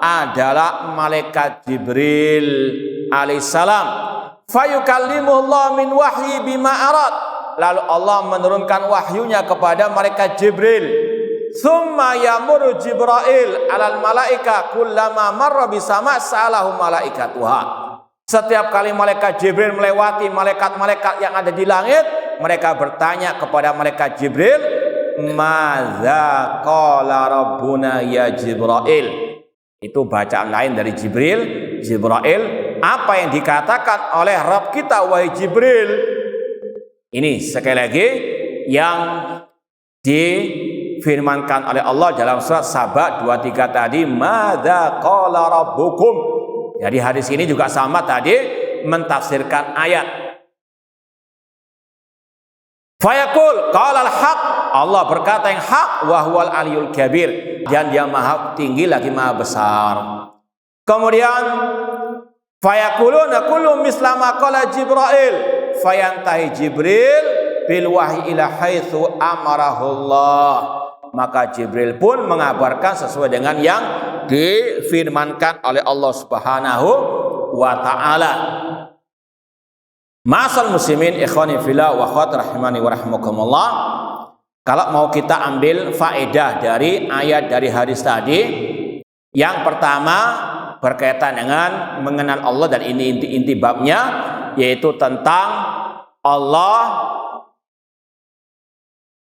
adalah malaikat Jibril alaihissalam. Fayukallimuhullah min wahyi bima arad. Lalu Allah menurunkan wahyunya kepada malaikat Jibril. Thumma yamuru Jibril alal malaika kullama marra bisama sa'alahu malaikatuha. Setiap kali malaikat Jibril melewati malaikat-malaikat yang ada di langit, mereka bertanya kepada malaikat Jibril, madza qala rabbuna ya Jibril. Itu bacaan lain dari Jibril. Apa yang dikatakan oleh Rabb kita wahai Jibril? Ini sekali lagi yang difirmankan oleh Allah dalam surat Saba 23 tadi, madza qala rabbukum. Jadi hadis ini juga sama tadi mentafsirkan ayat. Fayaqul qala al-haq, Allah berkata yang hak, wa huwal aliyul kabir, dan dia maha tinggi lagi maha besar. Kemudian fayaquluna kullu mislama qala Jibril, fayantahi Jibril bil wahyi ila haitsu amarahullah. Maka Jibril pun mengabarkan sesuai dengan yang difirmankan oleh Allah Subhanahu wa ta'ala. Ma'asal muslimin ikhwani fillah wa akhwat rahimani wa rahmakumullah. Kalau mau kita ambil faedah dari ayat dari hadis tadi, yang pertama berkaitan dengan mengenal Allah, dan ini inti babnya, yaitu tentang Allah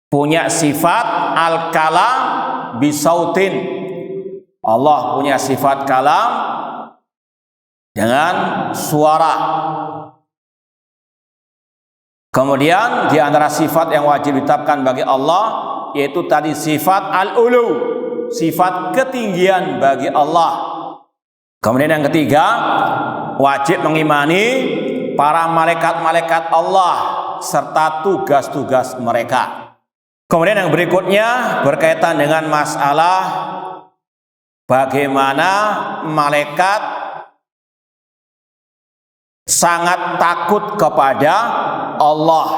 punya sifat al-kalam bisautin. Allah punya sifat kalam dengan suara. Kemudian di antara sifat yang wajib ditetapkan bagi Allah yaitu tadi sifat al-ulu, sifat ketinggian bagi Allah. Kemudian yang ketiga, wajib mengimani para malaikat-malaikat Allah serta tugas-tugas mereka. Kemudian yang berikutnya berkaitan dengan masalah bagaimana malaikat sangat takut kepada Allah.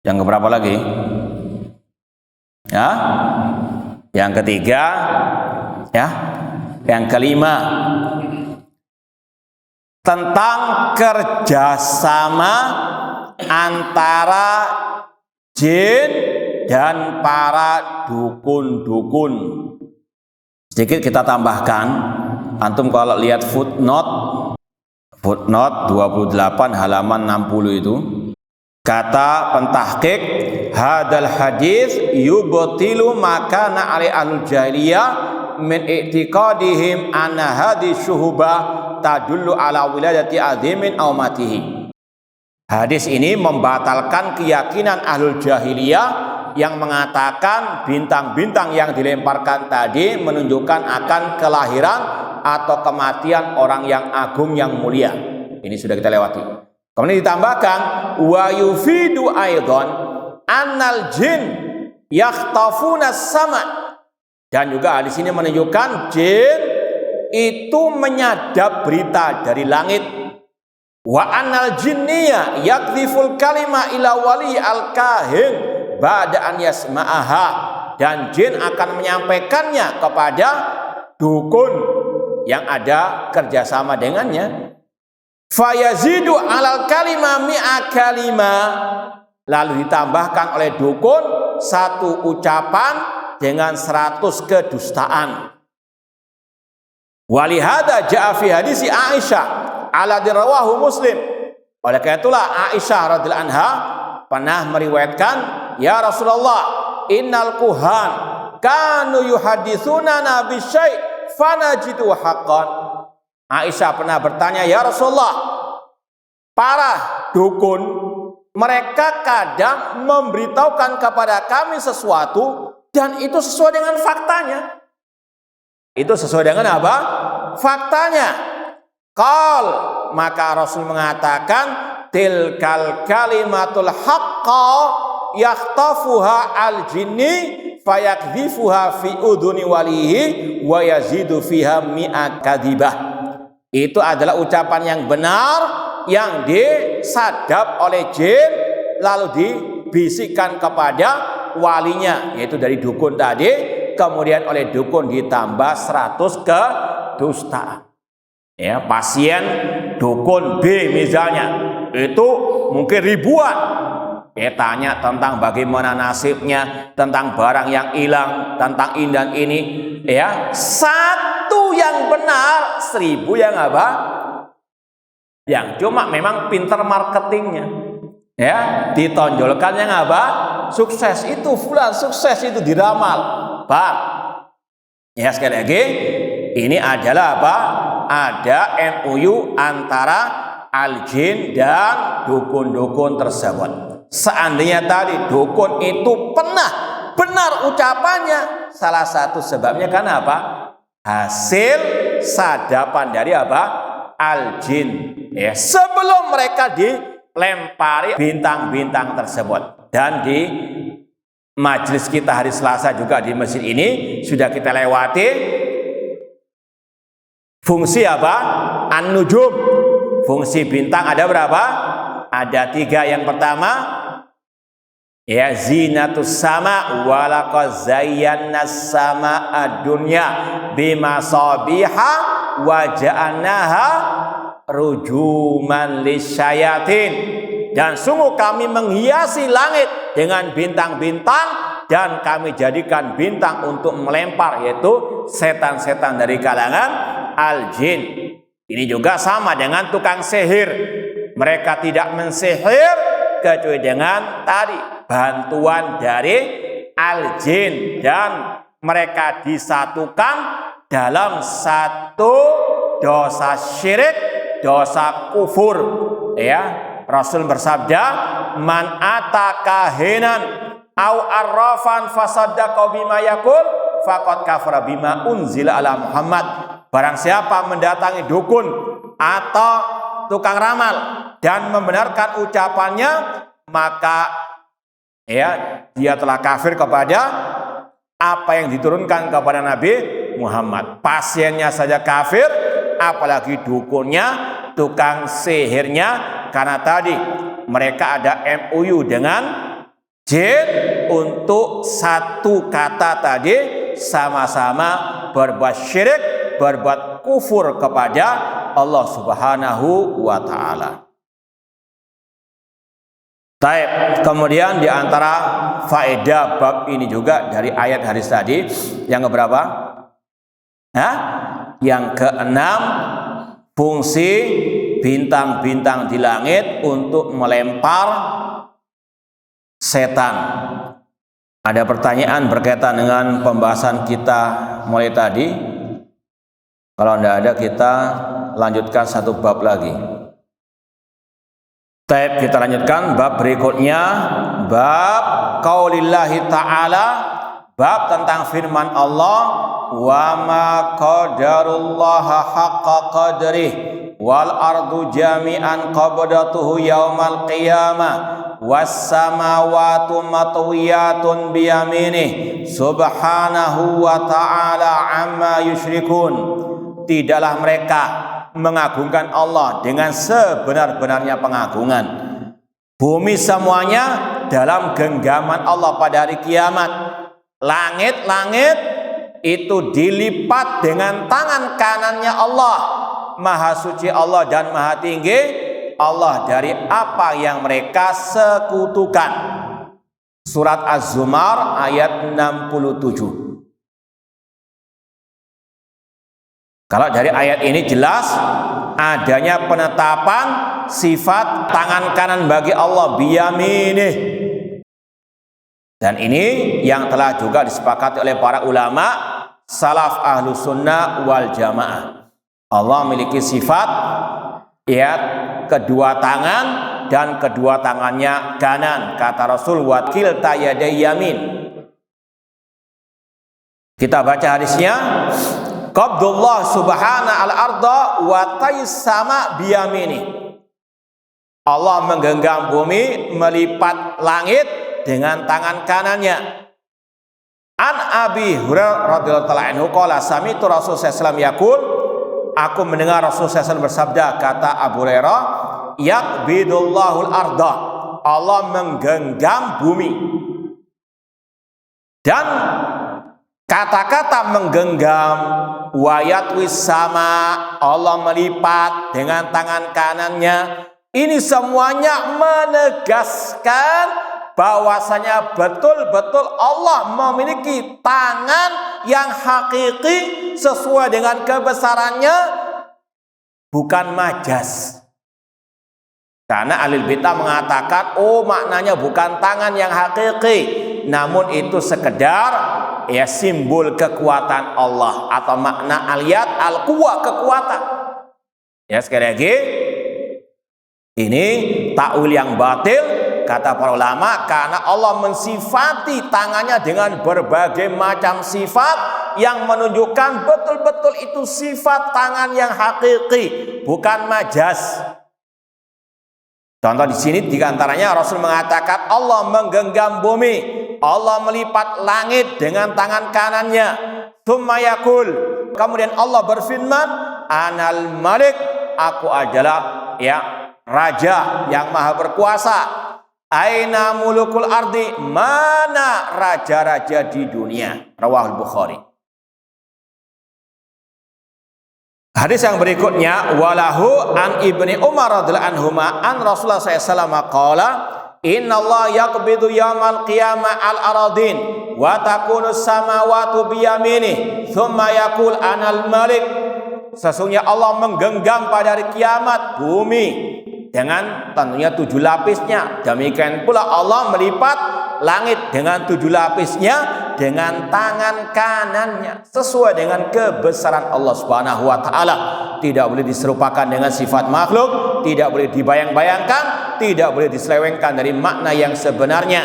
Yang keberapa lagi? Ya, yang ketiga, ya, yang kelima tentang kerjasama antara jin dan para dukun-dukun. Sedikit kita tambahkan, antum kalau lihat footnote 28 halaman 60 itu, kata pentahqiq, hadal hadis yubtilu makana ali ahlul jahiliyah min i'tiqadihim anna hadis syuhbah tadullu ala wiladati azimin aw matihi. Hadis ini membatalkan keyakinan ahlul jahiliyah yang mengatakan bintang-bintang yang dilemparkan tadi menunjukkan akan kelahiran atau kematian orang yang agung yang mulia. Ini sudah kita lewati. Kemudian ditambahkan wa yufidu aidan annal jin yakhtafuna sama, dan juga di sini menunjukkan jin itu menyadap berita dari langit. Wa annal jinniya yakdhiful kalima ila wali al-kahin ba'da an yasma'aha, dan jin akan menyampaikannya kepada dukun yang ada kerjasama dengannya. Fayazidu alal kalima mi'a kalima, lalu ditambahkan oleh dukun satu ucapan dengan 100 kedustaan. Walihada ja'a fi hadisi Aisyah ala dirawahu Muslim. Oleh karena itulah Aisyah radhiyallahu anha pernah meriwayatkan, ya Rasulullah, innal kuhan kanu yuhaditsuna nabi syai' fanajidu haqqan. Aisyah pernah bertanya, ya Rasulullah, para dukun mereka kadang memberitahukan kepada kami sesuatu dan itu sesuai dengan faktanya. Itu sesuai dengan apa? Faktanya. Qal, maka Rasul mengatakan, tilkal kalimatul haqqa yakhtafuha al-jinni fayakdhifuha fi udhuni walihi wa yazidu fiha mi'a kadhibah. Itu adalah ucapan yang benar yang disadap oleh jin lalu dibisikkan kepada walinya, yaitu dari dukun tadi, kemudian oleh dukun ditambah 100 kedustaan. Ya, pasien dukun B misalnya itu mungkin ribuan. Tanya tentang bagaimana nasibnya, tentang barang yang hilang, tentang ini dan ini. Ya, satu yang benar, 1000 yang apa? Yang cuma memang pinter marketingnya. Ya, ditonjolkan yang apa? Sukses itu, fulan sukses itu diramal. Pak. Ya, sekali lagi, ini adalah apa? Ada MOU antara al-jin dan dukun-dukun tersebut. Seandainya tadi dukun itu pernah benar ucapannya, salah satu sebabnya karena apa? Hasil sadapan dari apa? Al-jin. Ya, sebelum mereka dilempari bintang-bintang tersebut. Dan di majelis kita hari Selasa juga di masjid ini sudah kita lewati fungsi apa? An-nujum. Fungsi bintang ada berapa? Ada 3. Yang pertama, ya, zinatus sama, walaqad zayyana sama ad-dunya bimasabiha wa ja'alnaha rujuman lisyayatin. Dan sungguh kami menghiasi langit dengan bintang-bintang dan kami jadikan bintang untuk melempar, yaitu setan-setan dari kalangan al-jin. Ini juga sama dengan tukang sihir. Mereka tidak mensihir kecuali dengan tadi bantuan dari al-jin, dan mereka disatukan dalam satu dosa syirik, dosa kufur. Ya, Rasul bersabda, "Man ataka hinan au arrafan fasaddaqa bima yaqul faqad kafara bima unzila ala Muhammad." Barang siapa mendatangi dukun atau tukang ramal dan membenarkan ucapannya, maka dia telah kafir kepada apa yang diturunkan kepada Nabi Muhammad. Pasiennya saja kafir, apalagi dukunnya, tukang sihirnya, karena tadi mereka ada MOU dengan jin untuk satu kata tadi, sama-sama berbuat syirik, berbuat kufur kepada Allah Subhanahu wa ta'ala. Baik, kemudian di antara faedah bab ini juga dari ayat hadis tadi yang keberapa? Yang keenam, fungsi bintang-bintang di langit untuk melempar setan. Ada pertanyaan berkaitan dengan pembahasan kita mulai tadi? Kalau tidak ada, kita lanjutkan satu bab lagi. Kita lanjutkan bab berikutnya, bab qaulillahi ta'ala, bab tentang firman Allah, wa ma qadarullaha haqqa qadrih wal ardu jami'an qabdatuhu yaumal qiyamah was samawati matwiyatun biyaminih subhanahu wa ta'ala amma yusyrikun. Tidaklah mereka mengagungkan Allah dengan sebenar-benarnya pengagungan. Bumi semuanya dalam genggaman Allah pada hari kiamat. Langit-langit itu dilipat dengan tangan kanannya Allah. Maha suci Allah dan maha tinggi Allah dari apa yang mereka sekutukan. Surat Az-Zumar ayat 67. Kalau dari ayat ini jelas adanya penetapan sifat tangan kanan bagi Allah, biyaminih. Dan ini yang telah juga disepakati oleh para ulama salaf ahlu sunnah wal jamaah. Allah memiliki sifat kedua tangan dan kedua tangannya kanan. Kata Rasul, wa kilta yaday yamin. Kita baca hadisnya. Qabdullah subhana al-arda wa taysama biyamini. Allah menggenggam bumi, melipat langit dengan tangan kanannya. An Abi Hurairah radhiyallahu ta'ala anhu qala sami'tu Rasul sallallahu alaihi yaqul, aku mendengar Rasul sallallahu bersabda, kata Abu Hurairah, yaqbidullahul arda, Allah menggenggam bumi. Dan kata-kata menggenggam, wayatwis sama, Allah melipat dengan tangan kanannya. Ini semuanya menegaskan bahwasanya betul-betul Allah memiliki tangan yang hakiki sesuai dengan kebesarannya, bukan majas. Karena ahli bidah mengatakan, maknanya bukan tangan yang hakiki, namun itu sekedar simbol kekuatan Allah, atau makna aliyat al-quwa, kekuatan. Sekali lagi, ini takwil yang batil kata para ulama, karena Allah mensifati tangannya dengan berbagai macam sifat yang menunjukkan betul-betul itu sifat tangan yang hakiki, bukan majas. Contoh di sini diantaranya Rasul mengatakan Allah menggenggam bumi, Allah melipat langit dengan tangan kanannya. Tsumma yaqul, kemudian Allah berfirman, Anal Malik, aku adalah raja yang maha berkuasa. Aina mulukul ardi, mana raja-raja di dunia. Rawahul Bukhari. Hadis yang berikutnya, walahu an Ibni Umar radhiyallahu anhuma an Rasulullah SAW qala, Inna Allah yaqbidu yawmal qiyamah al-aradin wa takunu samawatu biyaminih thumma yaqul anal malik. Sesungguhnya Allah menggenggam pada hari kiamat bumi dengan tentunya 7 lapisnya. Demikian pula Allah melipat langit dengan 7 lapisnya dengan tangan kanannya sesuai dengan kebesaran Allah Subhanahu wa taala. Tidak boleh diserupakan dengan sifat makhluk, tidak boleh dibayang-bayangkan, tidak boleh diselewengkan dari makna yang sebenarnya.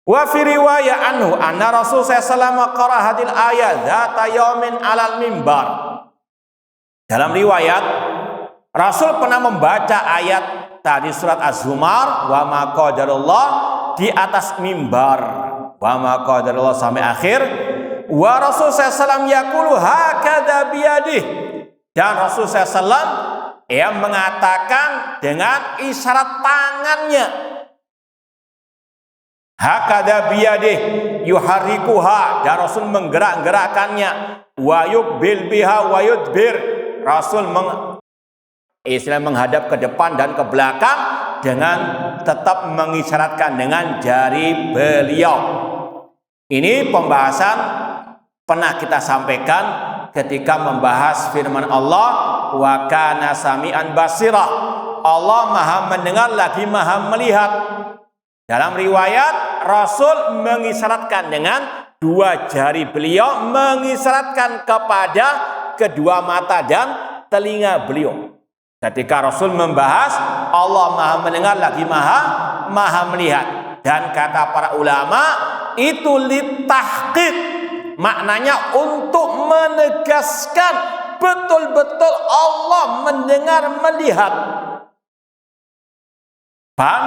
Wa fi riwayat anhu anna Rasul sallallahu qara hadil ayat dzata yaumin alal mimbar. Dalam riwayat Rasul pernah membaca ayat tadi surat Az-Zumar wa ma qadarullah di atas mimbar. Wa ma qadarullah sampai akhir. Wa Rasul sallallahu yaqulu hakadha biyadih. Dan Rasul sallallahu yang mengatakan dengan isyarat tangannya. Hakadha biyadih yuharrikuha, dan Rasul menggerak-gerakkannya. Wa yuqbil biha wa yudbir. Rasul menghadap ke depan dan ke belakang dengan tetap mengisyaratkan dengan jari beliau. Ini pembahasan pernah kita sampaikan ketika membahas firman Allah, wa kana sami'an basira. Allah maha mendengar lagi maha melihat. Dalam riwayat Rasul mengisyaratkan dengan 2 jari beliau, mengisyaratkan kepada kedua mata dan telinga beliau. Ketika Rasul membahas Allah maha mendengar lagi maha melihat. Dan kata para ulama itu litahqiq, maknanya untuk menegaskan betul-betul Allah mendengar melihat. Paham?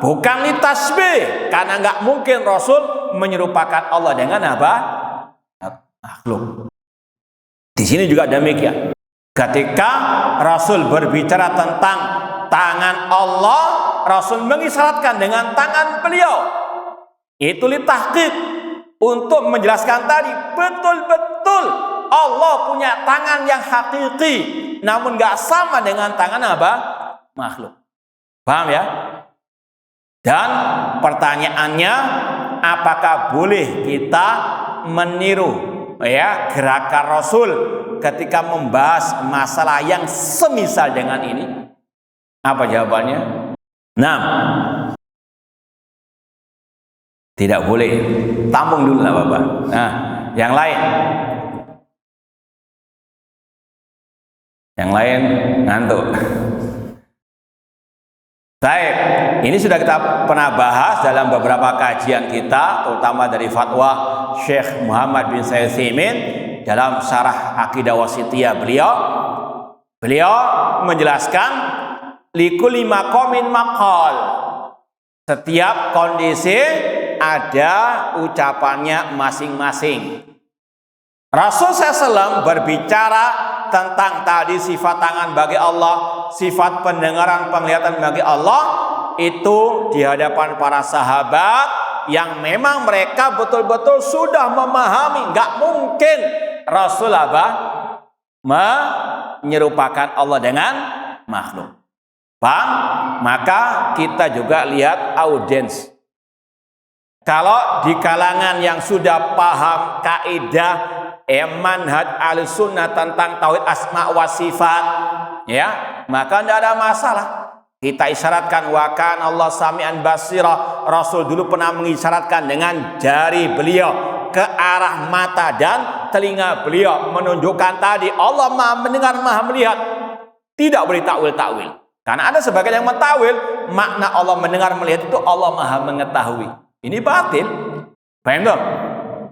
Bukan litasbih, karena nggak mungkin Rasul menyerupakan Allah dengan apa? Makhluk. Di sini juga demikian. Ketika Rasul berbicara tentang tangan Allah, Rasul mengisyaratkan dengan tangan beliau. Itu litahqiq, untuk menjelaskan tadi betul-betul Allah punya tangan yang hakiki, namun nggak sama dengan tangan apa? Makhluk. Paham ya? Dan pertanyaannya, apakah boleh kita meniru ya gerakan Rasul ketika membahas masalah yang semisal dengan ini? Apa jawabannya? Nah, tidak boleh. Tampung dulu lah Bapak. Nah, yang lain. Yang lain ngantuk. Baik, ini sudah kita pernah bahas dalam beberapa kajian kita, terutama dari fatwa Syekh Muhammad bin Shalih Al Utsaimin dalam syarah Aqidah Wasithiyah beliau. Beliau menjelaskan likulli maqamin maqal. Setiap kondisi ada ucapannya masing-masing. Rasul SAW berbicara tentang tadi sifat tangan bagi Allah, sifat pendengaran penglihatan bagi Allah, itu di hadapan para sahabat yang memang mereka betul-betul sudah memahami. Nggak mungkin Rasul menyerupakan Allah dengan makhluk. Paham? Maka kita juga lihat audiens. Kalau di kalangan yang sudah paham kaidah manhaj al-sunnah tentang tauhid asma wa sifat, ya, maka tidak ada masalah. Kita isyaratkan wa kana Allah sami'an basira. Rasul dulu pernah mengisyaratkan dengan jari beliau ke arah mata dan telinga beliau, menunjukkan tadi Allah maha mendengar maha melihat. Tidak boleh takwil-takwil, karena ada sebagian yang mentawil makna Allah mendengar melihat itu Allah maha mengetahui. Ini batil. Paham dong?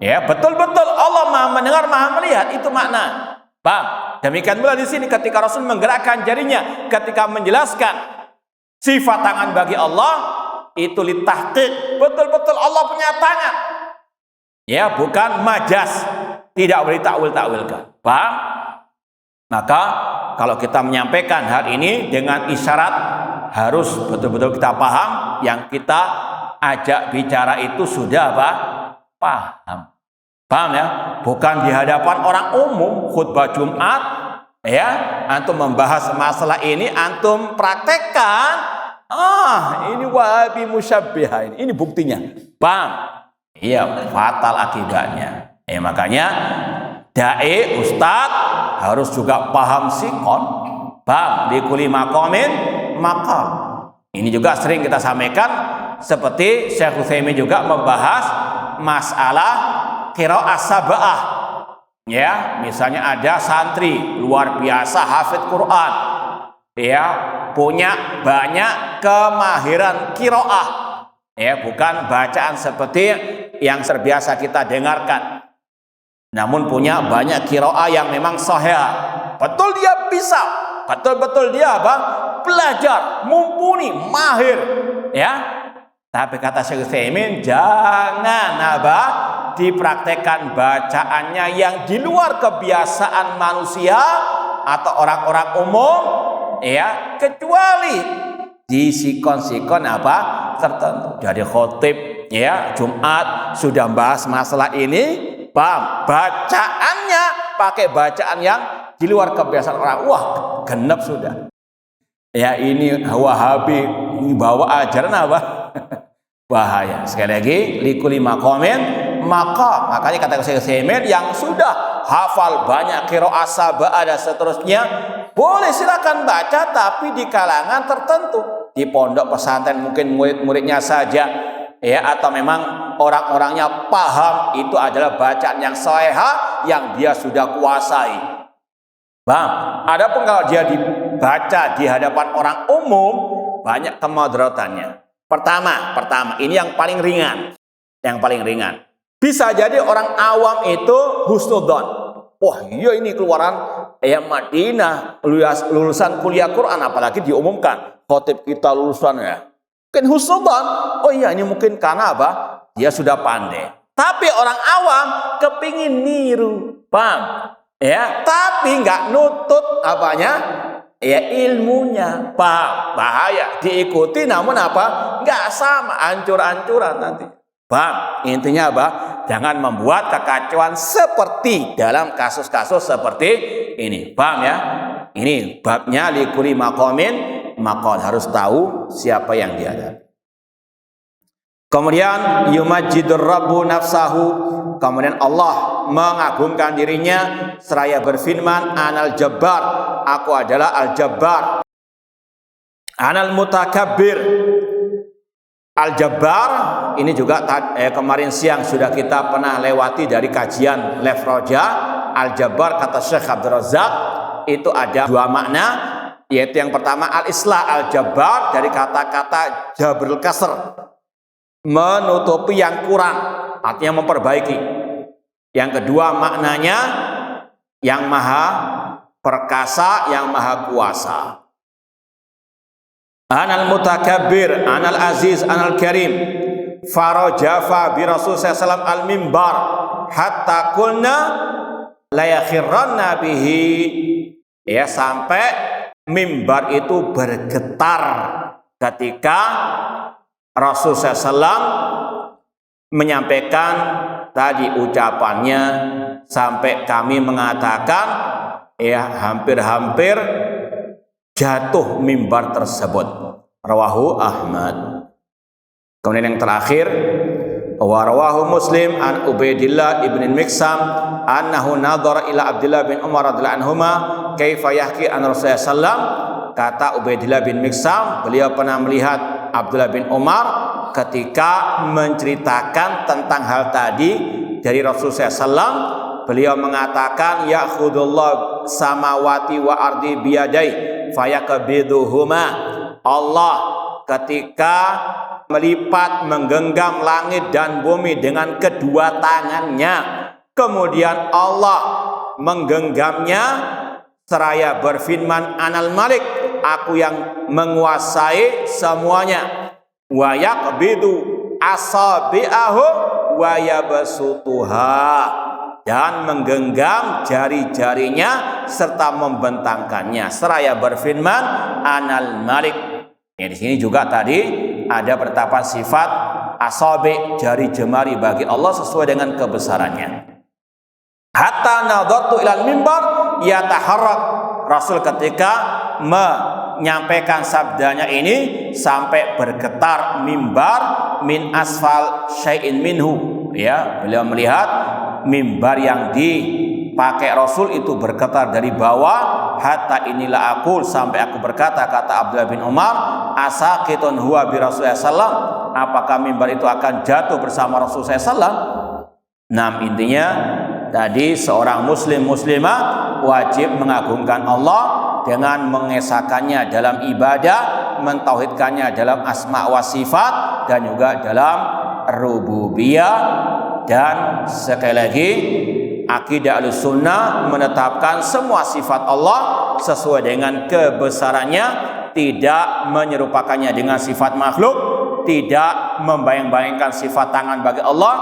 Ya, betul-betul Allah maha mendengar maha melihat, itu makna. Paham? Demikian pula di sini ketika Rasul menggerakkan jarinya ketika menjelaskan sifat tangan bagi Allah, itu litahqiq, betul-betul Allah punya tangan. Ya, bukan majas. Tidak boleh takwil-takwilkan. Paham? Maka kalau kita menyampaikan hal ini dengan isyarat, harus betul-betul kita paham, yang kita ajak bicara itu sudah apa? Paham. Paham ya? Bukan di hadapan orang umum khutbah Jumat, ya, antum membahas masalah ini, antum praktekkan. Ini Wahabi musyabbiha, ini buktinya. Paham? Iya, fatal akibatnya. Makanya dai, ustadz harus juga paham sikon. Paham? Likulli maqamin maqal. Ini juga sering kita sampaikan, seperti Syekh Utsaimin juga membahas masalah qiraah sab'ah. Ya, misalnya ada santri luar biasa hafid Quran, ya, punya banyak kemahiran qiraah, ya, bukan bacaan seperti yang terbiasa kita dengarkan, namun punya banyak qiraah yang memang sahih. Betul dia bisa, betul-betul dia belajar, mumpuni, mahir, ya. Tapi kata Syekh Utsaimin, jangan dipraktekkan bacaannya yang di luar kebiasaan manusia atau orang-orang umum, ya, kecuali di sikon-sikon tertentu. Jadi khotib, ya, Jumat sudah bahas masalah ini, bacaannya pakai bacaan yang di luar kebiasaan orang, wah, genep sudah. Ya, ini Wahabi, ini bawa ajaran bahaya. Sekali lagi, likuli maqamin maqam. Makanya kata Syekh Utsaimin, yang sudah hafal banyak qiraah sab'ah dan seterusnya, boleh silakan baca, tapi di kalangan tertentu, di pondok pesantren mungkin murid-muridnya saja, ya, atau memang orang-orangnya paham itu adalah bacaan yang sahih yang dia sudah kuasai. Adapun kalau dia dibaca di hadapan orang umum, banyak kemadaratannya. Pertama, ini yang paling ringan. Yang paling ringan. Bisa jadi orang awam itu husnudzon. Wah, iya ini keluaran Madinah, lulusan kuliah Quran, apalagi diumumkan khotib kita lulusan, ya. Mungkin husnudzon. Oh iya, ini mungkin karena dia sudah pandai. Tapi orang awam kepingin niru, paham? Ya, tapi nggak nutut ya, ilmunya, bahaya. Diikuti namun nggak sama, ancur-ancuran nanti. Intinya jangan membuat kekacauan seperti dalam kasus-kasus seperti ini. Ya? Ini babnya likuli maqamin maqal, harus tahu siapa yang dia. Kemudian yumajjidur rabbu nafsahu, kemudian Allah mengagungkan dirinya seraya berfirman, anal jabbar, aku adalah al-jabbar. Anal mutakabbir. Al-jabbar ini juga kemarin siang sudah kita pernah lewati dari kajian Lev Roja. Al-jabbar kata Syekh Abdul Razak itu ada dua makna, yaitu yang pertama al-islah, al-jabbar dari kata-kata jabrul kasr, menutupi yang kurang, artinya memperbaiki. Yang kedua maknanya yang maha perkasa, yang maha kuasa. Anal mutakabbir, anal aziz, anal karim. Farajafa bi Rasul sallallahu al-mimbar hatta qulna la yakhirranna bihi. Ya, sampai mimbar itu bergetar ketika Rasul sallallahu menyampaikan tadi ucapannya, sampai kami mengatakan, ya, hampir-hampir jatuh mimbar tersebut. Rawahu Ahmad. Kemudian yang terakhir, wa rawahu Muslim an Ubaidillah ibn Miksam annahu nadhara ila Abdullah bin Umar radhiyallahu anhuma kaifa yahki an Rasulullah sallam. Kata Ubaidillah bin Miksam, beliau pernah melihat Abdullah bin Umar ketika menceritakan tentang hal tadi dari Rasulullah sallam. Beliau mengatakan, ya'khudullah samawati wa ardi biyadai fayaqbiduhuma. Allah ketika melipat, menggenggam langit dan bumi dengan kedua tangannya, kemudian Allah menggenggamnya seraya berfirman, anal malik, aku yang menguasai semuanya. Wa yaqbidu asabi'ahu wa yabsutuha, dan menggenggam jari-jarinya serta membentangkannya seraya berfirman, anal malik. Ya, di sini juga tadi ada penetapan sifat asabi, jari jemari bagi Allah sesuai dengan kebesarannya. Hatta nadhatu ilal mimbar yataharrak. Rasul ketika menyampaikan sabdanya ini sampai bergetar mimbar min asfal syai'in minhu. Ya, beliau melihat mimbar yang dipakai Rasul itu bergetar dari bawah. Hatta inilah aku, sampai aku berkata, kata Abdullah bin Umar, asaqitun huwa bi Rasulullah sallam, apakah mimbar itu akan jatuh bersama Rasulullah sallam? Nah, intinya tadi seorang muslim muslimah wajib mengagungkan Allah dengan mengesahkannya dalam ibadah, mentauhidkannya dalam asma wa sifat, dan juga dalam rububiyah. Dan sekali lagi, akidah Ahlussunnah menetapkan semua sifat Allah sesuai dengan kebesarannya, tidak menyerupakannya dengan sifat makhluk, tidak membayang-bayangkan sifat tangan bagi Allah,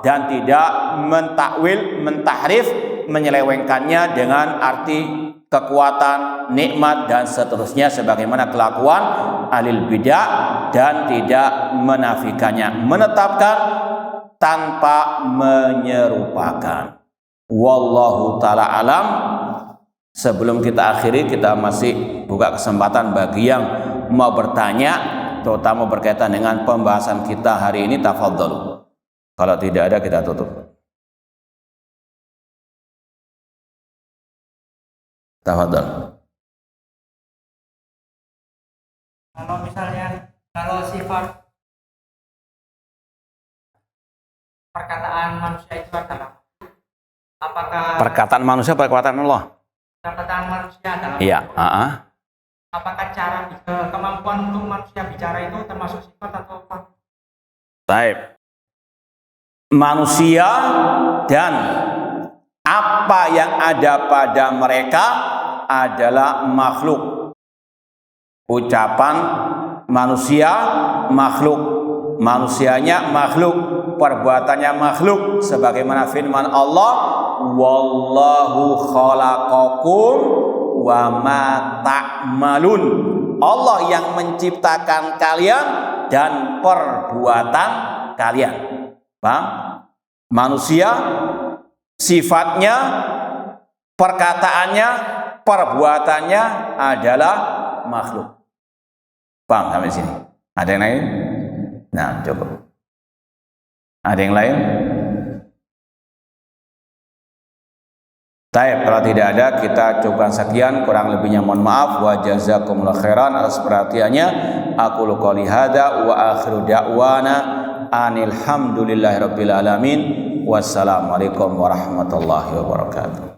dan tidak mentakwil, mentahrif, menyelewengkannya dengan arti kekuatan, nikmat, dan seterusnya sebagaimana kelakuan ahlul bidah, dan tidak menafikannya, menetapkan tanpa menyerupakan. Wallahu ta'ala alam. Sebelum kita akhiri, kita masih buka kesempatan bagi yang mau bertanya, terutama berkaitan dengan pembahasan kita hari ini. Tafadhol. Kalau tidak ada, kita tutup. Tafadhol. Kalau misalnya, kalau sifat perkataan manusia itu adalah, apakah perkataan manusia, perkataan Allah? perkataan manusia adalah, Iya. Apakah kemampuan untuk manusia bicara itu termasuk sifat atau apa? Baik. Manusia dan apa yang ada pada mereka adalah makhluk. Ucapan manusia makhluk, manusianya makhluk, perbuatannya makhluk, sebagaimana firman Allah, wallahu khalaqakum wa ma ta'malun. Allah yang menciptakan kalian dan perbuatan kalian. Paham? Manusia sifatnya, perkataannya, perbuatannya adalah makhluk. Paham sampai sini? Ada yang lain? Nah, coba. Ada yang lain? Baik, kalau tidak ada, kita cukupkan sekian. Kurang lebihnya mohon maaf. Wa jazakumullahu khairan atas perhatiannya. Aku qouli hada wa akhiru da'wana anil hamdulillahi rabbil alamin. Wassalamualaikum warahmatullahi wabarakatuh.